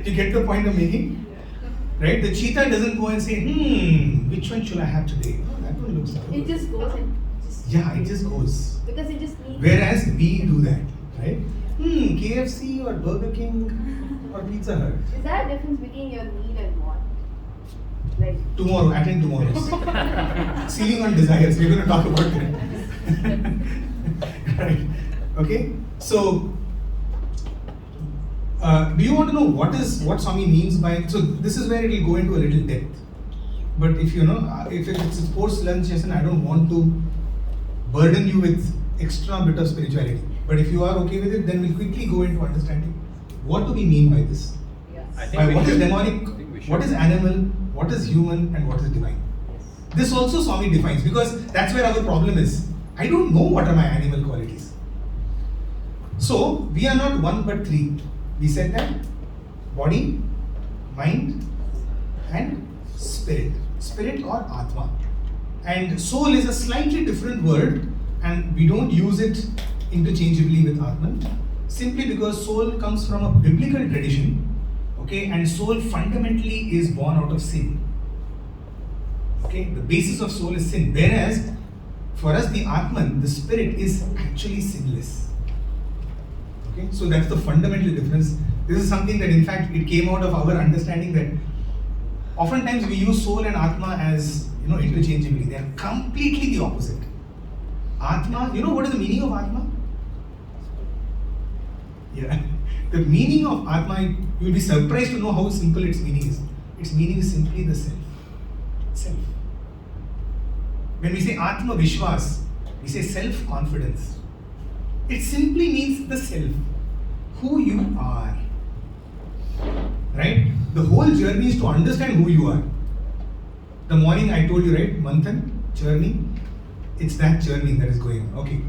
You get the point I'm making? Right? The cheetah doesn't go and say, which one should I have today? Oh, that one looks good. It just goes and just. Yeah, it just goes. Because it just needs. Whereas we do that, right? KFC or Burger King or Pizza Hut. Is there a difference between your need and want? Like. Tomorrow, attend tomorrow's. Ceiling on desires, we're going to talk about that. Right? Okay? So, do you want to know what Swami means by, so this is where it will go into a little depth. But if if it's a sports lunch session, I don't want to burden you with extra bit of spirituality. But if you are okay with it, then we'll quickly go into understanding what do we mean by this. Yes. I think By we what is should- demonic, I think we should. what is animal, what is human, and what is divine. This also Swami defines, because that's where our problem is. I don't know what are my animal qualities. So, we are not one but three. We said that body, mind, and spirit. Spirit or Atma. And soul is a slightly different word, and we don't use it interchangeably with Atman, simply because soul comes from a biblical tradition, okay, and soul fundamentally is born out of sin. Okay, the basis of soul is sin, whereas for us the Atman, the spirit, is actually sinless. Okay, so that's the fundamental difference. This is something that in fact it came out of our understanding that oftentimes we use soul and Atma as interchangeably. They are completely the opposite. Atma, what is the meaning of Atma? Yeah. The meaning of Atma, you will be surprised to know how simple its meaning is. Its meaning is simply the self. Self. When we say Atma Vishwas, we say self-confidence. It simply means the self, who you are. Right? The whole journey is to understand who you are. The morning I told you, right? Manthan, journey. It's that journey that is going on. Okay.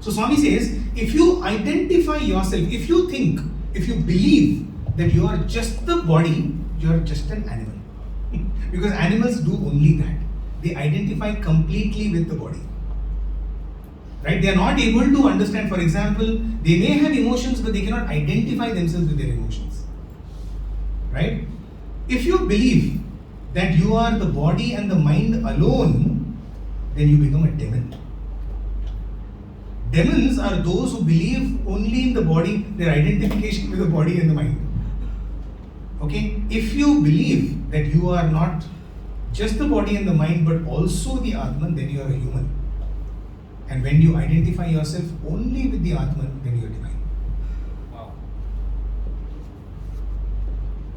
So Swami says, if you identify yourself, if you think, if you believe that you are just the body, you are just an animal. Because animals do only that. They identify completely with the body. Right? They are not able to understand, for example, they may have emotions, but they cannot identify themselves with their emotions. Right? If you believe that you are the body and the mind alone, then you become a demon. Demons are those who believe only in the body, their identification with the body and the mind. Okay? If you believe that you are not just the body and the mind, but also the Atman, then you are a human. And when you identify yourself only with the Atman, then you are divine. Wow.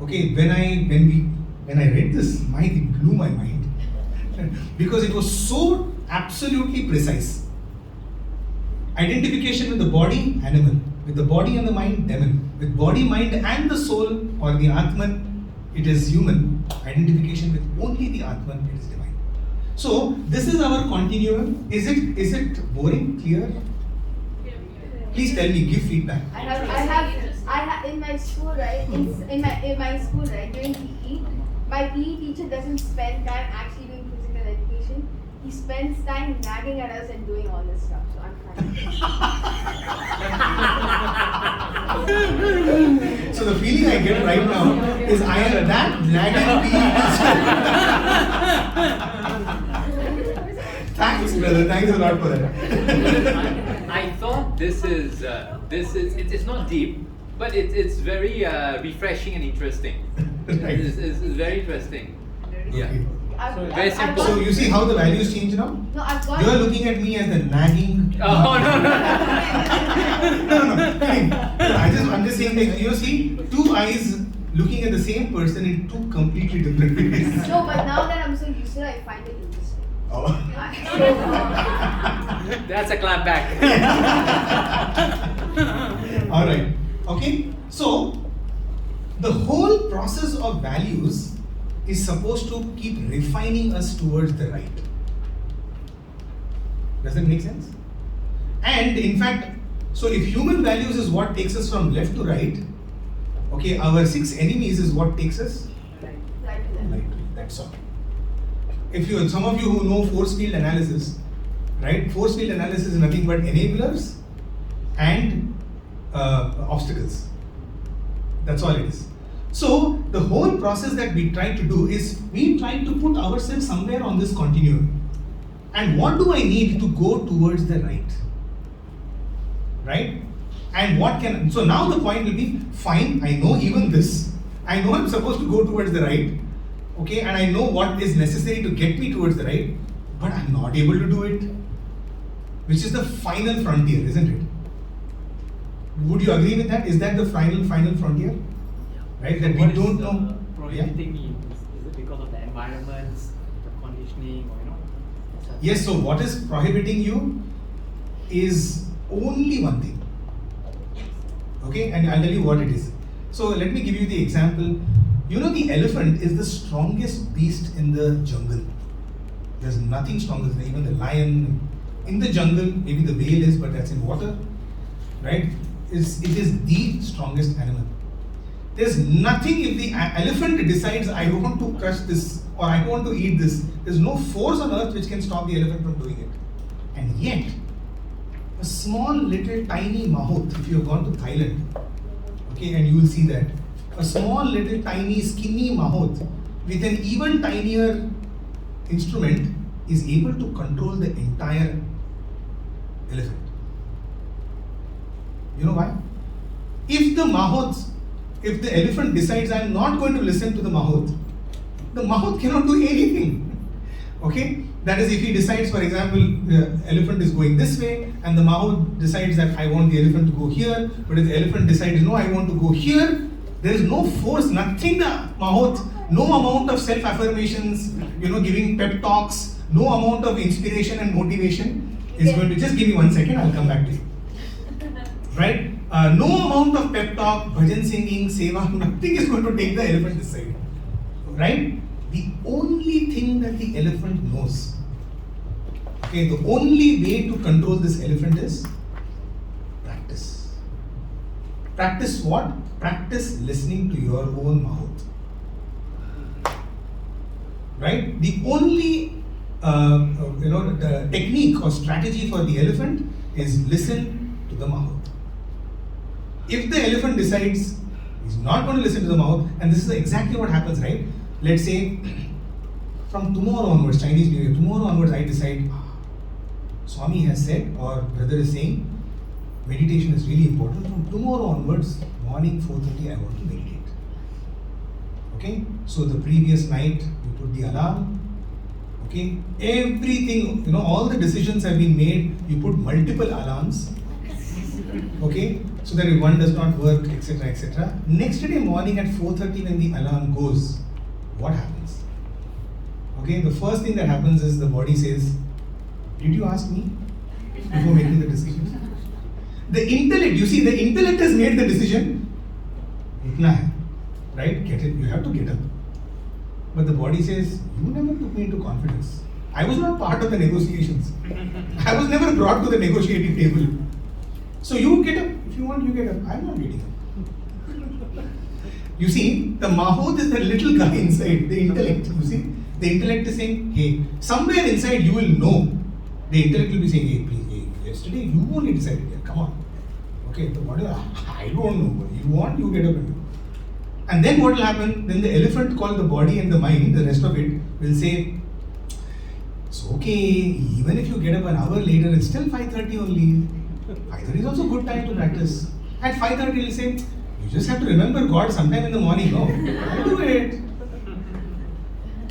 Okay, when I read this, it blew my mind. Because it was so absolutely precise. Identification with the body, animal. With the body and the mind, demon. With body, mind and the soul or the Atman, it is human. Identification with only the Atman, it is divine. So this is our continuum. Is it boring? Clear? Please tell me. Give feedback. I have in my school, right? In my school, right? During PE, my PE teacher doesn't spend time actually doing physical education. He spends time nagging at us and doing all this stuff. So I'm fine. So the feeling I get right now is I am that nagging PE. Thanks, brother. Thanks a lot for that. I thought this is it's not deep, but it's very refreshing and interesting. Right. It's very interesting. Yeah. Very I've simple. So you see how the values change now? No, I've got. You are looking at me as the nagging. Oh no. No. Kidding. I'm just saying that you see two eyes looking at the same person in two completely different ways. No, but now that I'm so used to it, I find it interesting. Oh. That's a clap back. All right. Okay. So the whole process of values is supposed to keep refining us towards the right. Does that make sense? And in fact, so if human values is what takes us from left to right, okay, our 6 enemies is what takes us Right. right. That's all. If you, some of you who know force field analysis, right? Force field analysis is nothing but enablers and obstacles. That's all it is. So the whole process that we try to do is we try to put ourselves somewhere on this continuum. And what do I need to go towards the right? Right? And what can, so now the point will be, fine, I know even this. I know I'm supposed to go towards the right. Okay, and I know what is necessary to get me towards the right, but I'm not able to do it. Which is the final frontier, isn't it? Would you agree with that? Is that the final frontier? Right? That we What is don't the know. prohibiting me? Is it because of the environments, the conditioning, or such? Yes, so what is prohibiting you is only one thing. Okay, and I'll tell you what it is. So let me give you the example. You know, the elephant is the strongest beast in the jungle. There's nothing stronger than even the lion. In the jungle, maybe the whale is, but that's in water. Right? It is the strongest animal. There's nothing, if the elephant decides I want to crush this or I want to eat this, there's no force on earth which can stop the elephant from doing it. And yet, a small little tiny mahout, if you have gone to Thailand, okay, and you will see that, a small little tiny skinny mahout with an even tinier instrument is able to control the entire elephant. You know why? If the elephant decides I'm not going to listen to the mahout cannot do anything. Okay? That is, if he decides, for example, the elephant is going this way and the mahout decides that I want the elephant to go here, but if the elephant decides no, I want to go here, there is no force, nothing the mahout, no amount of self-affirmations, giving pep talks, no amount of inspiration and motivation is going to, just give me 1 second, I'll come back to you. right? No amount of pep talk, bhajan singing, seva, nothing is going to take the elephant this side, right? The only thing that the elephant knows, okay, the only way to control this elephant is practice. Practice what? Practice listening to your own mouth, right? The only the technique or strategy for the elephant is listen to the mouth. If the elephant decides he's not going to listen to the mouth, and this is exactly what happens, right? Let's say from tomorrow onwards, Chinese New Year, tomorrow onwards I decide, Swami has said or brother is saying, meditation is really important. From tomorrow onwards, morning 4:30 I want to meditate. Okay? So the previous night you put the alarm. Okay? Everything, all the decisions have been made. You put multiple alarms. Okay? So that if one does not work, etc., etc. Next day morning at 4:30 when the alarm goes, what happens? Okay? The first thing that happens is the body says, did you ask me before making the decision? The intellect, you see, the intellect has made the decision. Itna hai, right? Get it. You have to get up. But the body says, you never took me into confidence. I was not part of the negotiations. I was never brought to the negotiating table. So you get up. If you want, you get up. I'm not getting up. You see, the Mahut is the little guy inside, the intellect. You see, the intellect is saying, hey, somewhere inside you will know. The intellect will be saying, hey, please, hey, yesterday you only decided here. Come on. Okay, so what is I don't know. You want, you get up and do. And then what will happen? Then the elephant called the body and the mind, the rest of it, will say, it's okay, even if you get up an hour later, it's still 5:30 only. 5:30 is also a good time to practice. At 5:30, it will say, you just have to remember God sometime in the morning. No, I'll do it.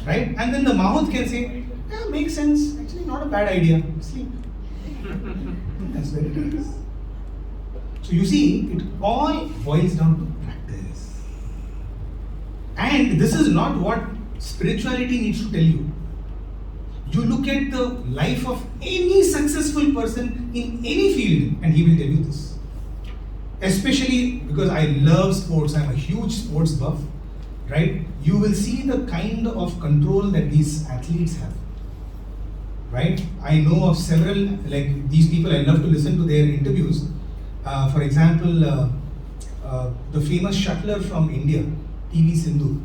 Right? And then the mouth can say, yeah, makes sense. Actually, not a bad idea. Sleep. That's where it is. So you see, it all boils down to practice. And this is not what spirituality needs to tell you. You look at the life of any successful person in any field and he will tell you this. Especially because I love sports, I'm a huge sports buff, right? You will see the kind of control that these athletes have, right? I know of several, like these people, I love to listen to their interviews. For example, the famous shuttler from India, PV Sindhu.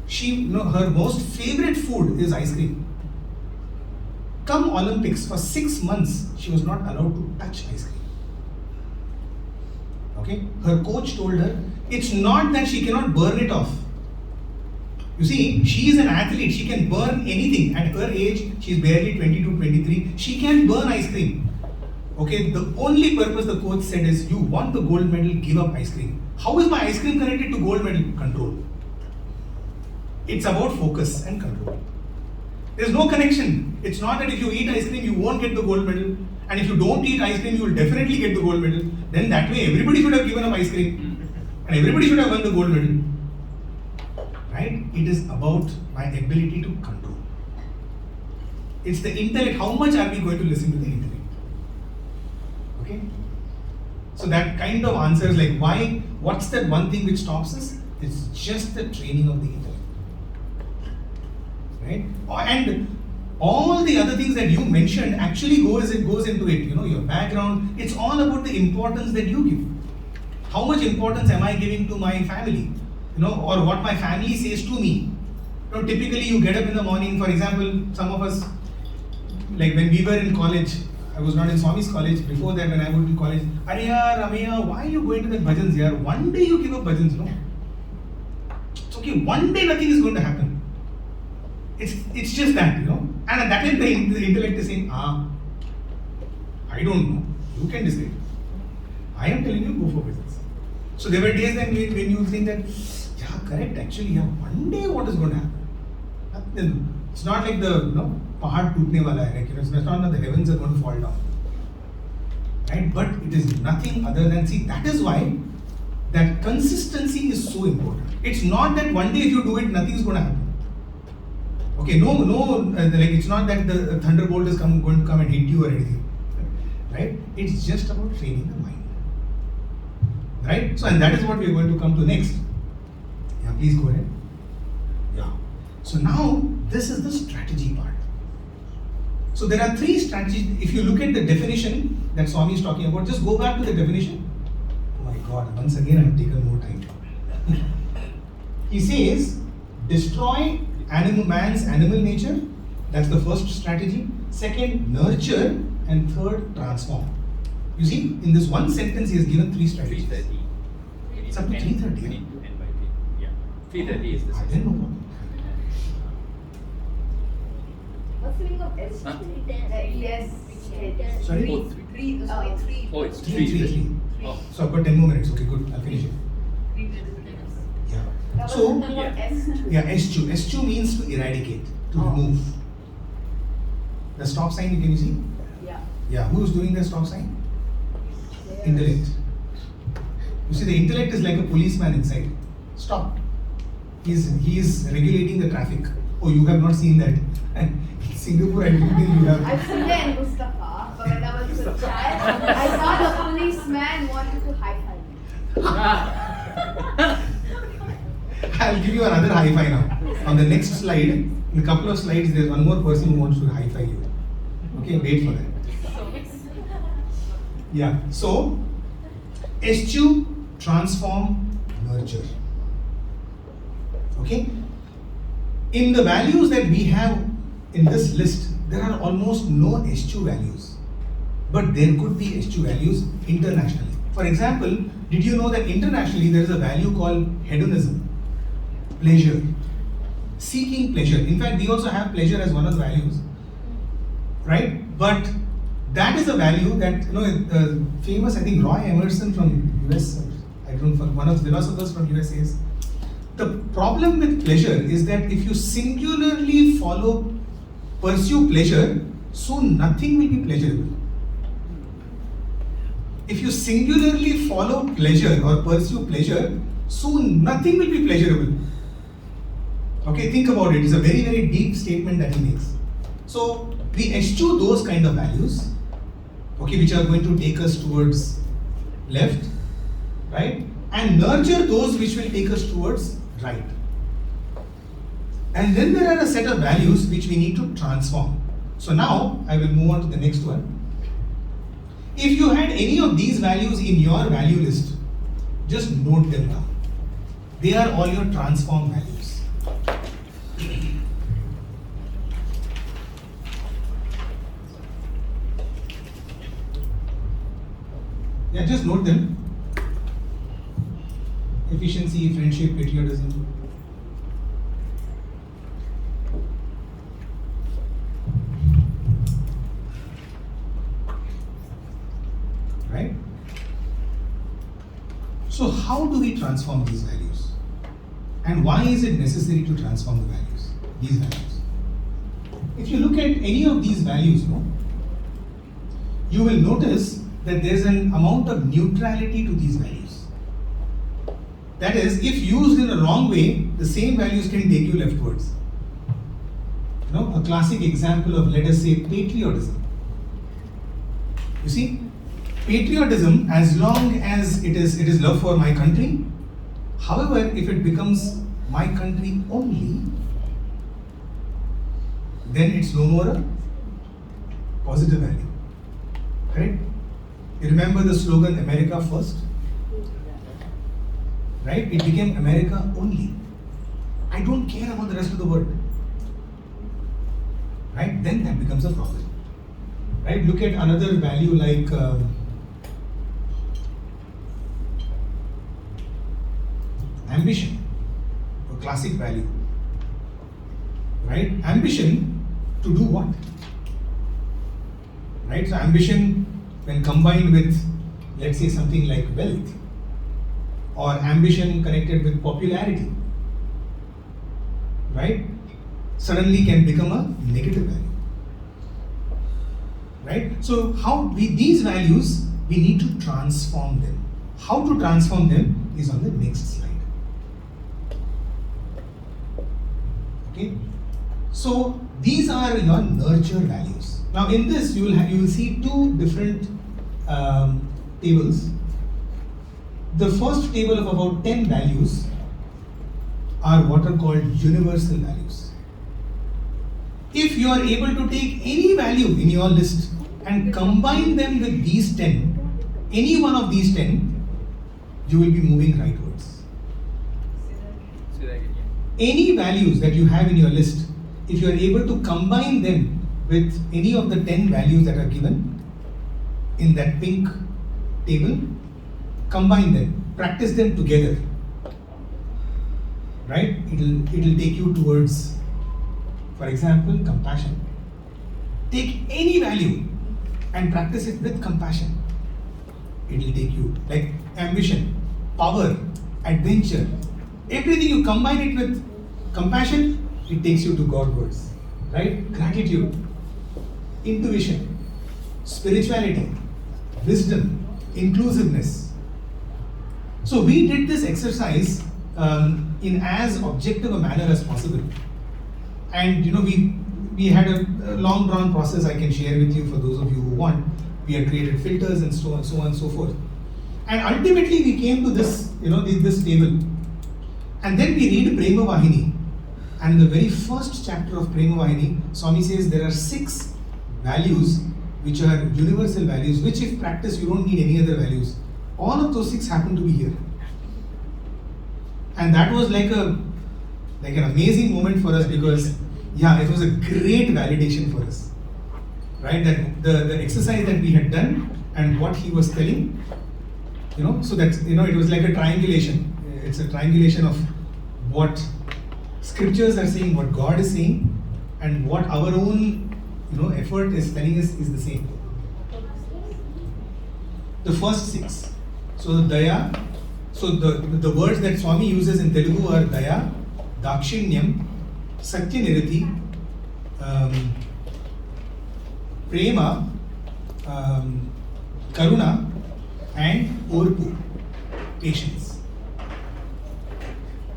She, her most favorite food is ice cream. Come Olympics, for 6 months, she was not allowed to touch ice cream. Okay? Her coach told her, it's not that she cannot burn it off. You see, she is an athlete, she can burn anything. At her age, she is barely 22, 23, she can burn ice cream. Okay, the only purpose the coach said is, you want the gold medal, give up ice cream. How is my ice cream connected to gold medal? Control. It's about focus and control. There's no connection. It's not that if you eat ice cream, you won't get the gold medal. And if you don't eat ice cream, you will definitely get the gold medal. Then that way, everybody should have given up ice cream. And everybody should have won the gold medal. Right? It is about my ability to control. It's the intellect. How much are we going to listen to the intellect? Okay? So that kind of answers like why, what's that one thing which stops us? It's just the training of the intellect. Right? And all the other things that you mentioned actually goes into it. Your background, it's all about the importance that you give. How much importance am I giving to my family? Or what my family says to me. Typically you get up in the morning, for example, some of us, like when we were in college, I was not in Swami's college, before that when I went to college, Arya, Ramya, why are you going to that bhajans here? One day you give up bhajans, no? It's okay, one day nothing is going to happen. It's just that, And at that time the intellect is saying, I don't know, you can decide. I am telling you, go for business. So there were days when you think that, yeah, correct, actually, yeah, one day what is going to happen? It's not like the, pahad tootne wala hai, it's not that the heavens are going to fall down. Right? But it is nothing other than, see, that is why that consistency is so important. It's not that one day if you do it, nothing is going to happen. Okay, no, like it's not that the thunderbolt is going to come and hit you or anything. right? It's just about training the mind, right? So, and that is what we're going to come to next. Yeah, please go ahead. Yeah. So now this is the strategy part. So there are three strategies. If you look at the definition that Swami is talking about, just go back to the definition. Oh my God, once again I have taken more time. He says, destroy man's animal nature. That's the first strategy. Second, nurture. And third, transform. You see, in this one sentence, he has given three strategies. 3:30. It's up to 3:30. We need to end by 3. Yeah. 3:30 is the I didn't know. What's the meaning of S? Huh? Yes. Sorry? Oh, it's three. Oh, it's Three. 3:30. Oh. So I've got 10 more minutes. Okay, good. I'll finish it. Yeah. That was the So, meaning of S. yeah, S2. S2 means to eradicate, to remove. The stop sign, can you see? Yeah. Yeah, who is doing the stop sign? Intellect. You see, the intellect is like a policeman inside. Stop. He is regulating the traffic. Oh, you have not seen that. Singapore, I don't think you have. I've seen that in Mustafa, but when I was a child, I saw the policeman wanted to high five. I'll give you another high five now. On the next slide, in a couple of slides, there's one more person who wants to high five you. Okay, wait for that. Yeah, so eschew, transform, nurture. Okay? In the values that we have in this list, there are almost no eschew values. But there could be eschew values internationally. For example, did you know that internationally there is a value called hedonism? Pleasure. Seeking pleasure. In fact, we also have pleasure as one of the values. Right? But that is a value that, famous, I think Roy Emerson from US, I don't know, one of the philosophers from US says, the problem with pleasure is that if you singularly pursue pleasure, soon nothing will be pleasurable. If you singularly follow pleasure or pursue pleasure, soon nothing will be pleasurable. Okay, think about it. It's a very, very deep statement that he makes. So, we eschew those kind of values, okay, which are going to take us towards left, right? And nurture those which will take us towards right. And then there are a set of values which we need to transform. So now, I will move on to the next one. If you had any of these values in your value list, just note them down. They are all your transform values. Yeah, just note them. Efficiency, friendship, patriotism. Right? So how do we transform these values? And why is it necessary to transform the values? These values. If you look at any of these values, you will notice that there's an amount of neutrality to these values. That is, if used in a wrong way, the same values can take you leftwards. A classic example of, let us say, patriotism. You see, patriotism, as long as it is love for my country, however, if it becomes my country only, then it's no more a positive value. Correct? You remember the slogan, America First? Right? It became America only. I don't care about the rest of the world. Right? Then that becomes a problem. Right? Look at another value like ambition, a classic value. Right? Ambition to do what? Right? So ambition, when combined with, let's say, something like wealth, or ambition connected with popularity, right, suddenly can become a negative value. Right? So these values, we need to transform them. How to transform them is on the next slide. Okay? So these are your nurture values. Now in this you will see two different tables. The first table of about 10 values are what are called universal values. If you are able to take any value in your list and combine them with these 10, any one of these 10, you will be moving rightwards. Say that again. Any values that you have in your list, if you are able to combine them with any of the 10 values that are given in that pink table, combine them, practice them together, right? It'll take you towards, for example, compassion. Take any value and practice it with compassion. It'll take you, like ambition, power, adventure, everything you combine it with compassion, it takes you to Godwards, right? Gratitude, intuition, spirituality, wisdom, inclusiveness. So we did this exercise in as objective a manner as possible, and we had a long drawn process I can share with you for those of you who want. We had created filters and so on and so forth, and ultimately we came to this this table, and then we read Prema Vahini, and in the very first chapter of Prema Vahini, Swami says there are 6 values which are universal values, which if practiced you don't need any other values. All of those 6 happen to be here. And that was like an amazing moment for us, because it was a great validation for us. Right? That the exercise that we had done and what he was telling, so that it was like a triangulation. It's a triangulation of what scriptures are saying, what God is saying, and what our own effort is telling us is the same. The first 6. So the Daya, so the words that Swami uses in Telugu are Daya, Dakshinyam, Satyanirati, Prema, Karuna, and Orpu, patience.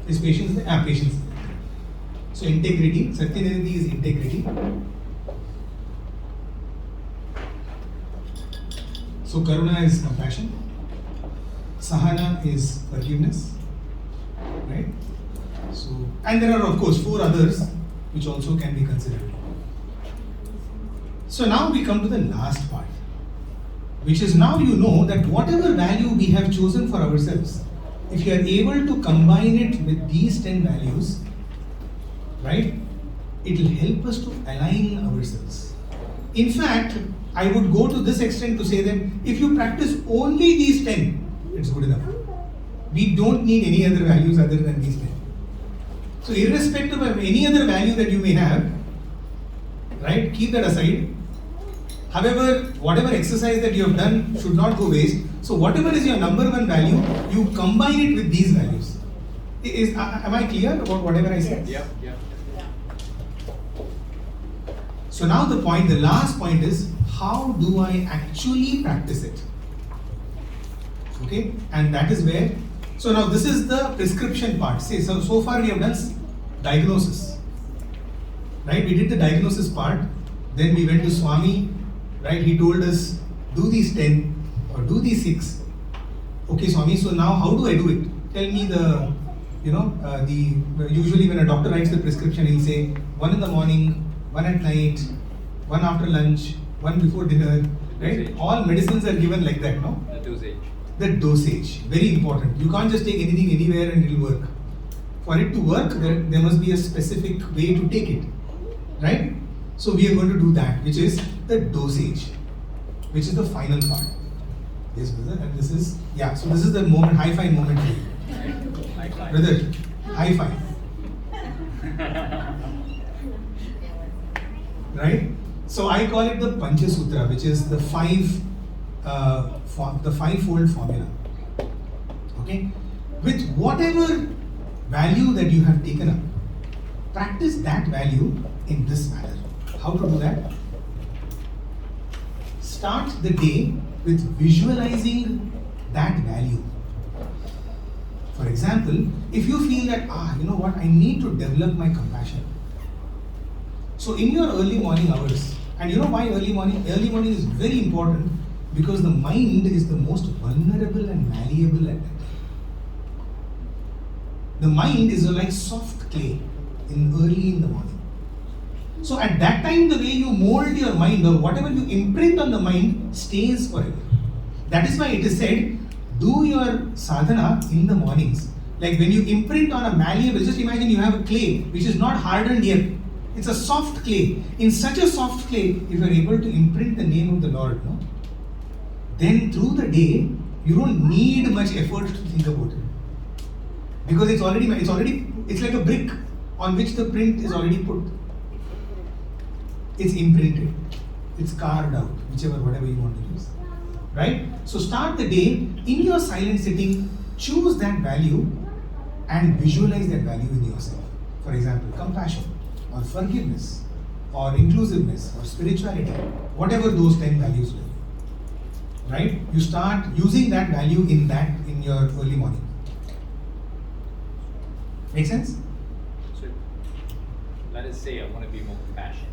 Is patience there? Patience. So integrity, Satyanirati is integrity. So Karuna is compassion. Sahana is forgiveness. Right? So, and there are of course 4 others which also can be considered. So now we come to the last part, which is now that whatever value we have chosen for ourselves, if you are able to combine it with these 10 values, right, it will help us to align ourselves. In fact, I would go to this extent to say that if you practice only these 10, it's good enough. We don't need any other values other than these 10. So irrespective of any other value that you may have, right, keep that aside. However, whatever exercise that you have done should not go waste. So whatever is your number 1 value, you combine it with these values. Am I clear about whatever I said? Yeah. So now the last point is, how do I actually practice it? Okay, and that is where, so now this is the prescription part. See, so far we have done diagnosis, right? We did the diagnosis part, then we went to Swami, right? He told us, do these 10 or do these 6. Okay, Swami, so now how do I do it? Tell me usually when a doctor writes the prescription, he'll say 1 in the morning, 1 at night, 1 after lunch, 1 before dinner, right? Dosage. All medicines are given like that, no? The dosage. The dosage, very important. You can't just take anything anywhere and it'll work. For it to work, there must be a specific way to take it, right? So we are going to do that, which is the dosage, which is the final part. Yes, brother, and this is, so this is the moment, high five moment for you. High five. Brother, high five. Right? So I call it the Pancha Sutra, which is the five-fold formula. Okay? With whatever value that you have taken up, practice that value in this manner. How to do that? Start the day with visualizing that value. For example, if you feel that, I need to develop my compassion. So in your early morning hours, and you know why early morning? Early morning is very important, Because the mind is the most vulnerable and malleable at that time. The mind is like soft clay early in the morning. So at that time, the way you mold your mind or whatever you imprint on the mind stays forever. That is why it is said, do your sadhana in the mornings. Like when you imprint on a malleable, just imagine you have a clay which is not hardened yet. It's a soft clay. In such a soft clay, if you are able to imprint the name of the Lord, no, then through the day, you don't need much effort to think about it. Because it's like a brick on which the print is already put. It's imprinted. It's carved out, whatever you want to use. Right? So start the day in your silent sitting, choose that value and visualize that value in yourself. For example, compassion or forgiveness or inclusiveness or spirituality, whatever those 10 values were. Right? You start using that value in your early morning. Make sense? So let us say I want to be more compassionate.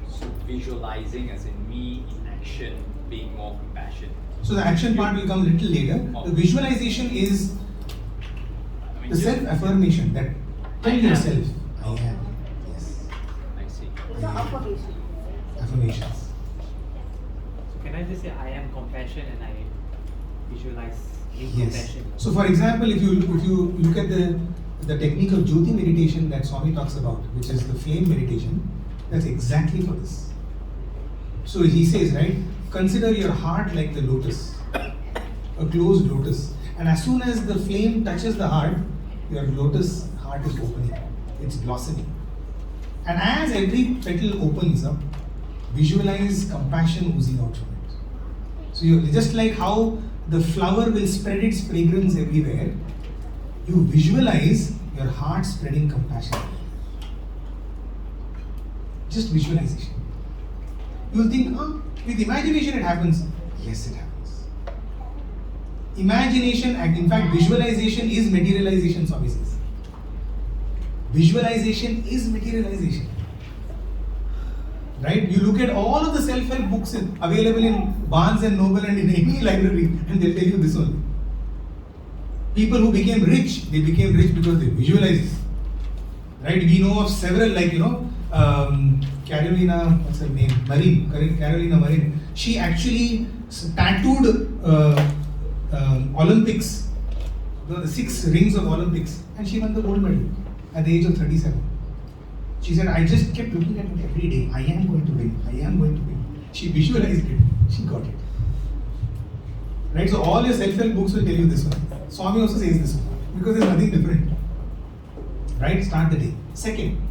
So visualizing as in me in action being more compassionate. So the action part will come a little later. The visualization is the self-affirmation that tell yourself, I am. Yes. I see. It's an affirmation. Affirmations. So can I just say I am compassion and I visualize being Yes. compassion? So for example, if you look at the technique of Jyoti meditation that Swami talks about, which is the flame meditation, that's exactly for this. So he says, right, consider your heart like the lotus, a closed lotus. And as soon as the flame touches the heart, your lotus heart is opening, it's blossoming. And as every petal opens up, visualize compassion oozing out from it. So you just like how the flower will spread its fragrance everywhere, you visualize your heart spreading compassion. Just visualization. You will think, with imagination it happens. Yes, it happens. Imagination, and in fact, visualization is materialization, Swami says. Visualization is materialization. Right? You look at all of the self-help books available in Barnes and Noble and in any library, and they'll tell you this only. People who became rich, they became rich because they visualized. Right? We know of several, like, Carolina, what's her name? Carolina Marin. She actually tattooed Olympics, the 6 rings of Olympics, and she won the gold medal at the age of 37. She said, I just kept looking at it every day. I am going to win. I am going to win. She visualized it. She got it. Right? So all your self-help books will tell you this one. Swami also says this one. Because there's nothing different. Right? Start the day. Second,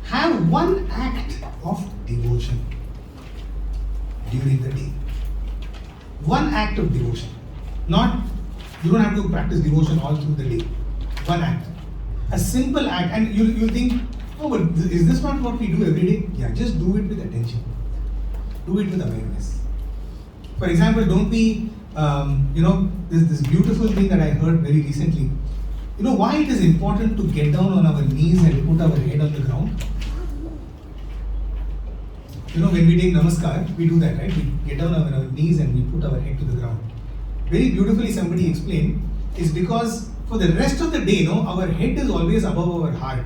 have one act of devotion during the day. One act of devotion. You don't have to practice devotion all through the day. One act. A simple act. And you think, oh, but is this not what we do every day? Yeah, just do it with attention. Do it with awareness. For example, don't be, this beautiful thing that I heard very recently. You know why it is important to get down on our knees and put our head on the ground? When we take namaskar, we do that, right? We get down on our knees and we put our head to the ground. Very beautifully somebody explained, is because for the rest of the day, our head is always above our heart.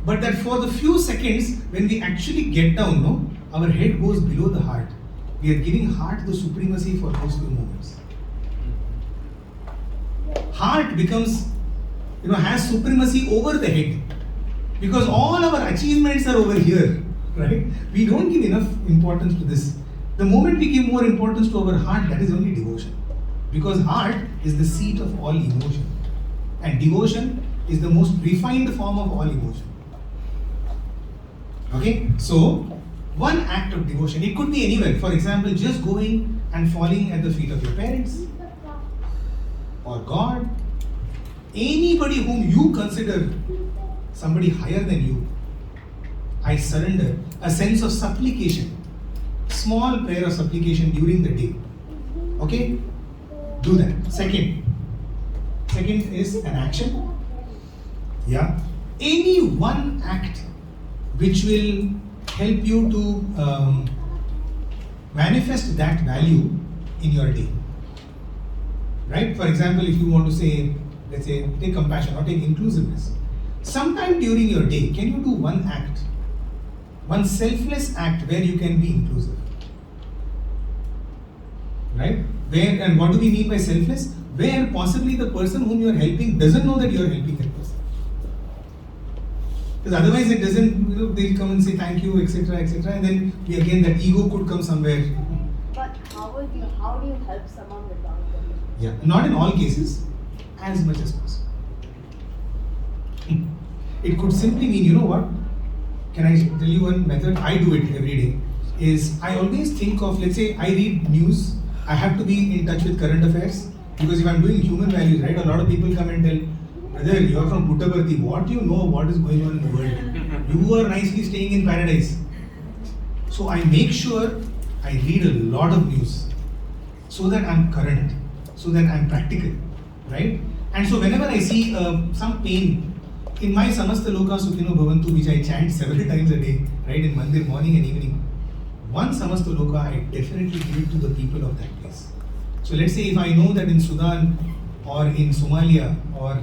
But that for the few seconds, when we actually get down, our head goes below the heart. We are giving heart the supremacy for those few moments. Heart becomes, has supremacy over the head. Because all our achievements are over here, right? We don't give enough importance to this. The moment we give more importance to our heart, that is only devotion. Because heart is the seat of all emotion. And devotion is the most refined form of all emotion. Okay? So, one act of devotion, it could be anywhere. For example, just going and falling at the feet of your parents, or God, anybody whom you consider somebody higher than you. I surrender. A sense of supplication. Small prayer of supplication during the day. Okay? Do that. Second is an action. Yeah. Any one act which will help you to manifest that value in your day. Right? For example, if you want to say, let's say, take compassion or take inclusiveness. Sometime during your day, can you do one act, one selfless act where you can be inclusive? Right? Where, and what do we mean by selfless? Where possibly the person whom you are helping doesn't know that you are helping that person. Because otherwise it doesn't, they'll come and say thank you, etc., etc., and then again that ego could come somewhere. But how do you help someone without them? Yeah, not in all cases, as much as possible. It could simply mean, you know what? Can I tell you one method? I do it every day. Is I always think of, let's say, I read news. I have to be in touch with current affairs because if I'm doing human values, right? A lot of people come and tell, brother, you are from Puttaparthi. What do you know what is going on in the world? You are nicely staying in paradise. So I make sure I read a lot of news so that I'm current, so that I'm practical, right? And so whenever I see some pain in my Samasta Loka Sukhino Bhavantu, which I chant several times a day, right, in Mandir, morning and evening, one Samasta Loka I definitely give it to the people of that place. So let's say if I know that in Sudan or in Somalia or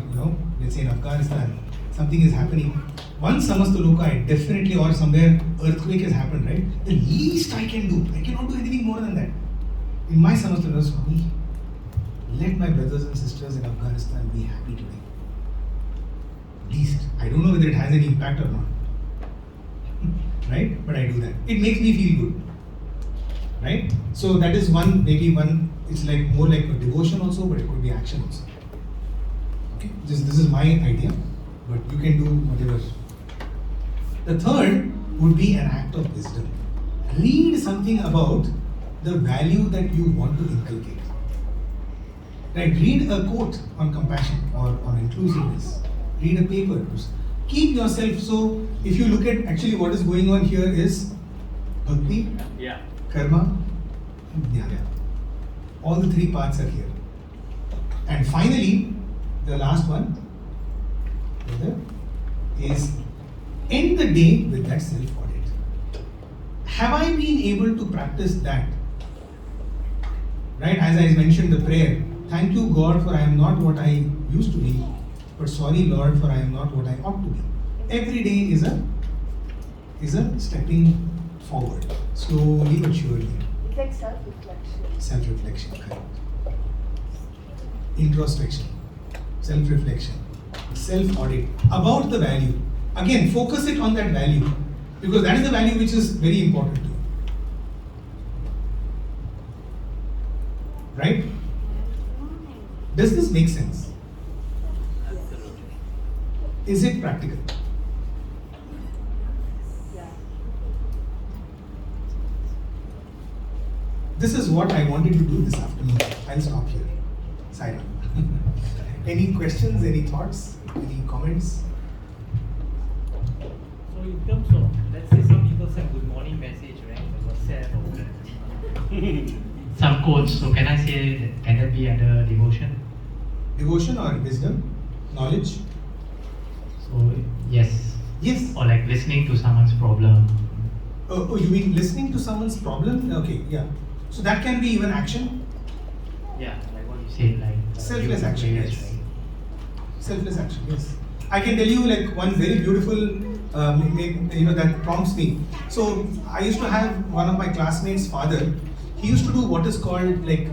let's say in Afghanistan something is happening, one Samasta Loka I definitely, or somewhere earthquake has happened, right? The least I can do, I cannot do anything more than that. In my Samasta Loka, Swami, let my brothers and sisters in Afghanistan be happy today. Least. I don't know whether it has any impact or not. Right? But I do that. It makes me feel good. Right? So that is one, maybe one, it's like more like a devotion also, but it could be action also. Okay? This is my idea, but you can do whatever. The third would be an act of wisdom. Read something about the value that you want to inculcate. Right? Read a quote on compassion or on inclusiveness. Read a paper. Keep yourself, so if you look at actually what is going on here is bhakti, karma, and jnana. All the three parts are here. And finally, the last one is end the day with that self-audit. Have I been able to practice that? Right, as I mentioned the prayer, thank you God for I am not what I used to be, but sorry Lord for I am not what I ought to be. Every day is a stepping forward, slowly but surely. It's like self-reflection. Self-reflection, correct. Introspection, self-reflection, self-audit about the value. Again, focus it on that value because that is the value which is very important to you. Right? Does this make sense? Is it practical? Yeah. This is what I wanted to do this afternoon. I'll stop here. Sai. Any questions, any thoughts, any comments? So in terms of, let's say some people send good morning message, right? The WhatsApp or some quotes. So can I say that can that be under devotion? Devotion or wisdom? Knowledge? So yes. Yes. Or like listening to someone's problem. Oh, you mean listening to someone's problem? Okay, yeah. So that can be even action? Yeah, like what you say, like Selfless action, prayers, yes. right? Selfless action, yes. I can tell you like one very beautiful, that prompts me. So I used to have one of my classmates' father. He used to do what is called like,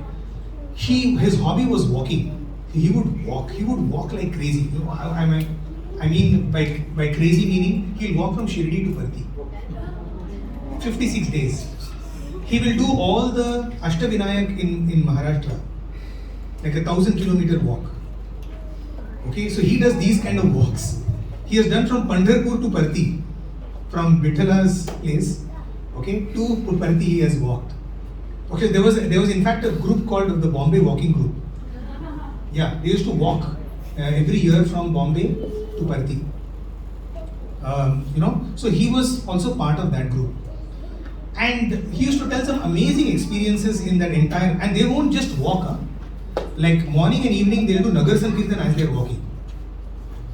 his hobby was walking. He would walk like crazy. You know, I mean by crazy meaning, he'll walk from Shirdi to Parthi. 56 days. He will do all the Ashtavinayak in Maharashtra. Like 1,000-kilometer walk. Okay, so he does these kind of walks. He has done from Pandharpur to Parthi, from Vitthala's place, okay, to Parthi he has walked. Okay, there was in fact a group called the Bombay Walking Group. Yeah, they used to walk every year from Bombay to Parthi. So he was also part of that group. And he used to tell some amazing experiences in that entire, and they won't just walk up. Like morning and evening, they'll do Nagar Sankirtan as they're walking.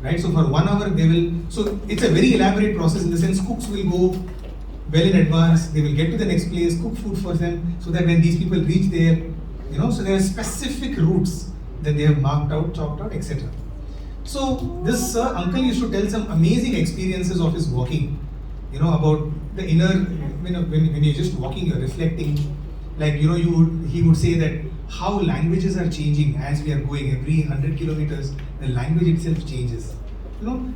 Right? So for 1 hour, they will, so it's a very elaborate process in the sense cooks will go, well in advance. They will get to the next place, cook food for them, so that when these people reach there, so there are specific routes that they have marked out, chalked out, etc. So this uncle used to tell some amazing experiences of his walking, about the inner, when you're just walking, you're reflecting, like, he would say that how languages are changing as we are going. Every 100 kilometers, the language itself changes.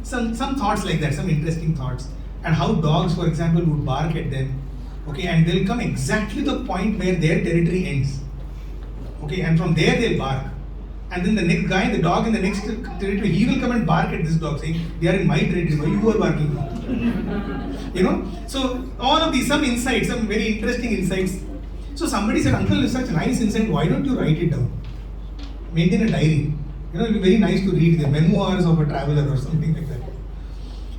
Some thoughts like that, some interesting thoughts. And how dogs, for example, would bark at them, okay, and they'll come exactly the point where their territory ends, okay, and from there they'll bark. And then the next guy, the dog in the next territory, he will come and bark at this dog, saying, they are in my territory, why you are barking? So all of these, some insights, some very interesting insights. So somebody said, uncle, it's such a nice insight, why don't you write it down? Maintain a diary. It will be very nice to read the memoirs of a traveler or something like that.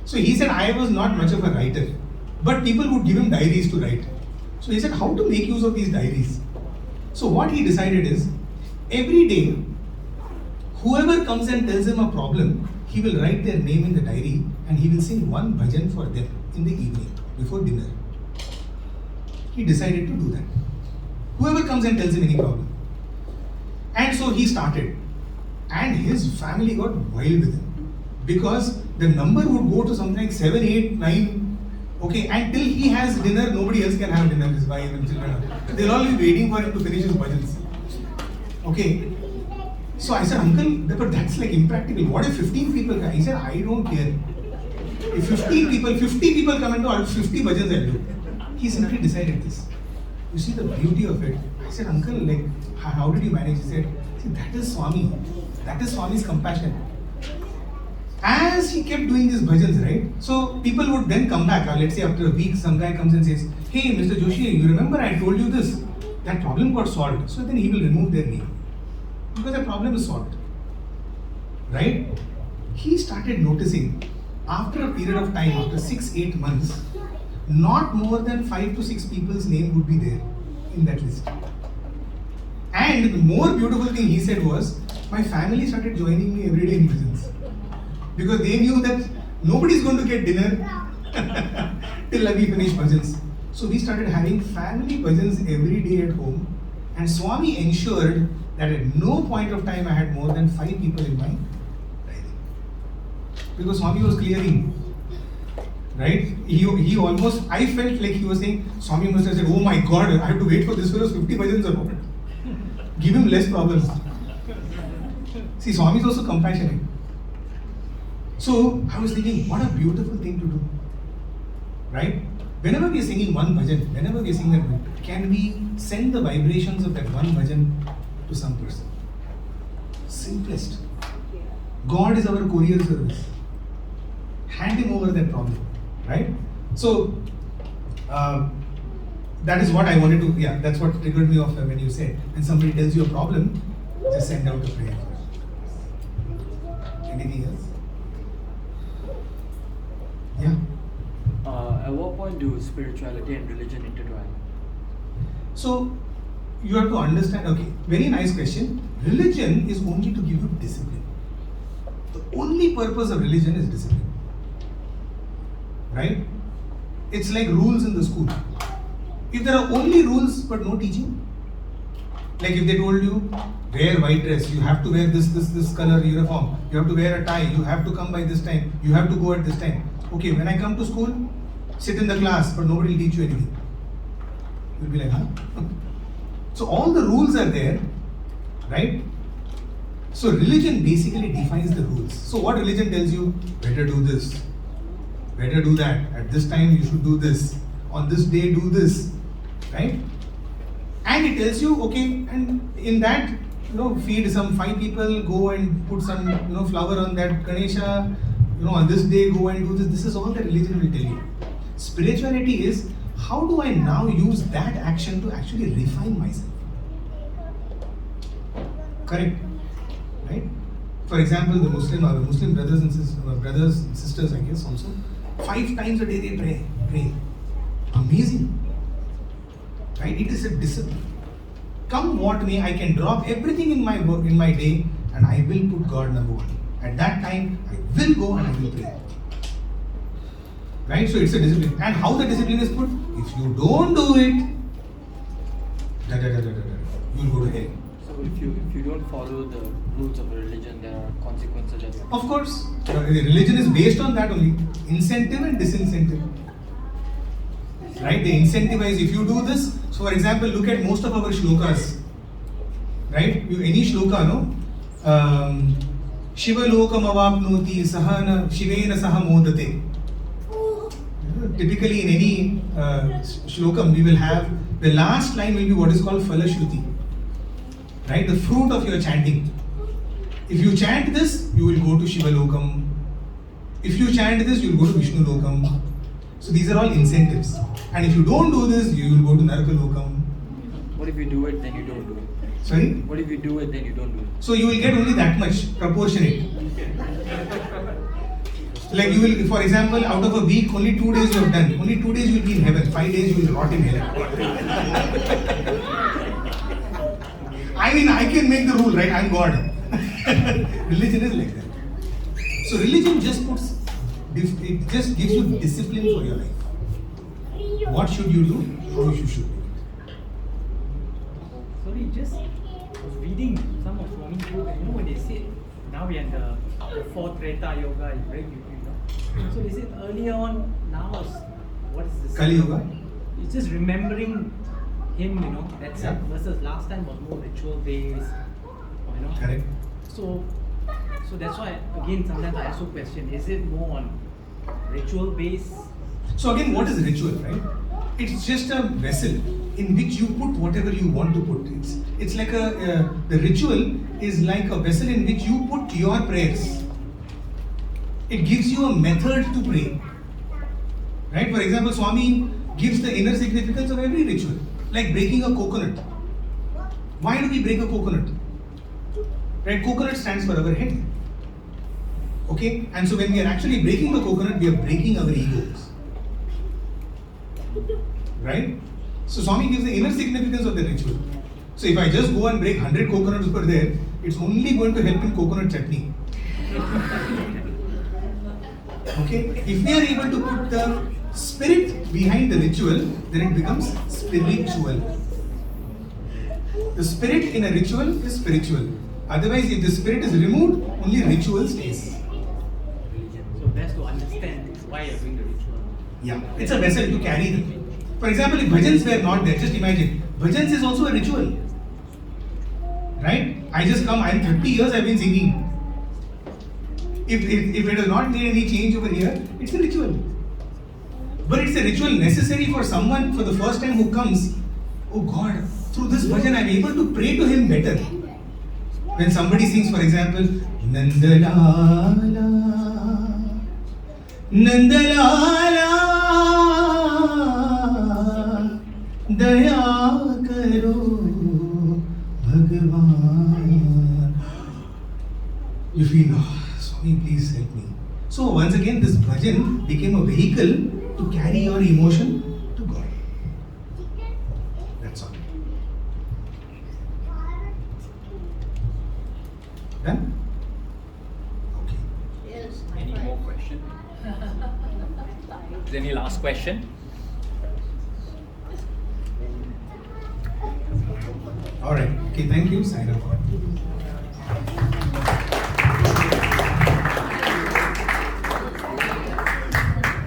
So he said, I was not much of a writer, but people would give him diaries to write. So he said, how to make use of these diaries? So what he decided is, every day, whoever comes and tells him a problem, he will write their name in the diary and he will sing one bhajan for them in the evening, before dinner. He decided to do that. Whoever comes and tells him any problem. And so he started. And his family got wild with him. Because the number would go to something like 7, 8, 9. Okay, and till he has dinner, nobody else can have dinner, his wife and children. They'll all be waiting for him to finish his bhajans. Okay. So I said, uncle, but that's like impractical. What if 15 people come? He said, I don't care. If 50 people come and do, I'll 50 bhajans I'll do. He simply decided this. You see the beauty of it. I said, uncle, like, how did you manage? He said, see, that is Swami. That is Swami's compassion. As he kept doing these bhajans, right? So people would then come back. Let's say after a week, some guy comes and says, hey, Mr. Joshi, you remember I told you this? That problem got solved. So then he will remove their name. Because the problem is solved. Right? He started noticing, after a period of time, after 6-8 months, not more than 5 to 6 people's name would be there in that list. And the more beautiful thing he said was, my family started joining me every day in bhajans. Because they knew that nobody is going to get dinner till we finish bhajans. So we started having family bhajans every day at home. And Swami ensured that at no point of time I had more than 5 people in my diary. Because Swami was clearing. Right? He almost, I felt like he was saying, Swami must have said, oh my God, I have to wait for this fellow's 50 bhajans or what? Give him less problems. See, Swami is also compassionate. So I was thinking, what a beautiful thing to do. Right? Whenever we are singing one bhajan, whenever we are singing that, can we send the vibrations of that one bhajan to some person? Simplest. God is our courier service. Hand him over that problem. Right? So, that is what I wanted to, that's what triggered me off when you said, when somebody tells you a problem, just send out a prayer. Anything else? Yeah. At what point do spirituality and religion intertwine? So, you have to understand, okay, very nice question. Religion is only to give you discipline. The only purpose of religion is discipline. Right? It's like rules in the school. If there are only rules but no teaching, like if they told you, wear white dress, you have to wear this color uniform, you have to wear a tie, you have to come by this time, you have to go at this time. Okay, when I come to school, sit in the class, but nobody will teach you anything. You'll be like, huh? So all the rules are there, right? So religion basically defines the rules. So what religion tells you? Better do this, better do that, at this time you should do this, on this day do this, right? And it tells you, okay, and in that, feed some 5 people, go and put some, flower on that Ganesha, on this day go and do this. This is all that religion will tell you. Spirituality is, how do I now use that action to actually refine myself? Correct? Right? For example, the Muslim brothers and sisters, I guess also, 5 times a day they pray. Amazing. Right? It is a discipline. Come what may, I can drop everything in my work, in my day, and I will put God number 1. At that time, I will go and I will pray. Right? So it's a discipline. And how the discipline is put? If you don't do it, you will go to hell. So if you don't follow the rules of a religion, there are consequences that you have. Of course, the religion is based on that only. Incentive and disincentive. Right? They incentivize if you do this. So for example, look at most of our shlokas. Right? Any shloka, no? Shiva lokam avapnoti sahana shivena saha modate. Typically in any shlokam we will have the last line will be what is called phalashruti. Right? The fruit of your chanting. If you chant this, you will go to Shiva lokam. If you chant this, you will go to Vishnu lokam. So these are all incentives. And if you don't do this, you will go to Naraka lokam. What if you do it, then you don't do it? Sorry? What if you do it, then you don't do it? So you will get only that much, proportionate. Like you will, for example, out of a week, only 2 days you have done. Only 2 days you will be in heaven. 5 days you will rot in hell. I mean, I can make the rule, right? I'm God. Religion is like that. So religion just puts, it just gives you discipline for your life. What should you do? How you should do it. Sorry, just was reading some of Swami's book, and you know when they said now we are in the fourth Treta Yoga is very beautiful, you know. So they said earlier on, now is what is this? Kali Yoga. It's just remembering him, you know. That's Yeah. it. Versus last time was more ritual based, you know. Correct. So that's why again sometimes I also question: is it more on ritual based? So again, what is ritual, right? It's just a vessel in which you put whatever you want to put. It's like the ritual is like a vessel in which you put your prayers. It gives you a method to pray. Right? For example, Swami gives the inner significance of every ritual. Like breaking a coconut. Why do we break a coconut? Right? Coconut stands for our head. Okay? And so when we are actually breaking the coconut, we are breaking our egos. Right? So Swami gives the inner significance of the ritual. So if I just go and break 100 coconuts per there, it's only going to help in coconut chutney. Okay? If we are able to put the spirit behind the ritual, then it becomes spiritual. The spirit in a ritual is spiritual. Otherwise, if the spirit is removed, only ritual stays. So best to understand why you're doing the ritual. Yeah, it's a vessel to carry them. For example, if bhajans were not there, just imagine, bhajans is also a ritual. Right? I just come, I'm 30 years I've been singing. If it has not made any change over here, it's a ritual. But it's a ritual necessary for someone for the first time who comes, oh God, through this bhajan I'm able to pray to him better. When somebody sings, for example, Nandalala, Nandalala, Daya karo, Bhagavan. You feel, oh, Swami, please help me. So once again, this bhajan became a vehicle to carry your emotion to God. That's all. Done? Okay. Yes. Any more questions? Is there any last question? Alright. Okay, thank you. Sign up.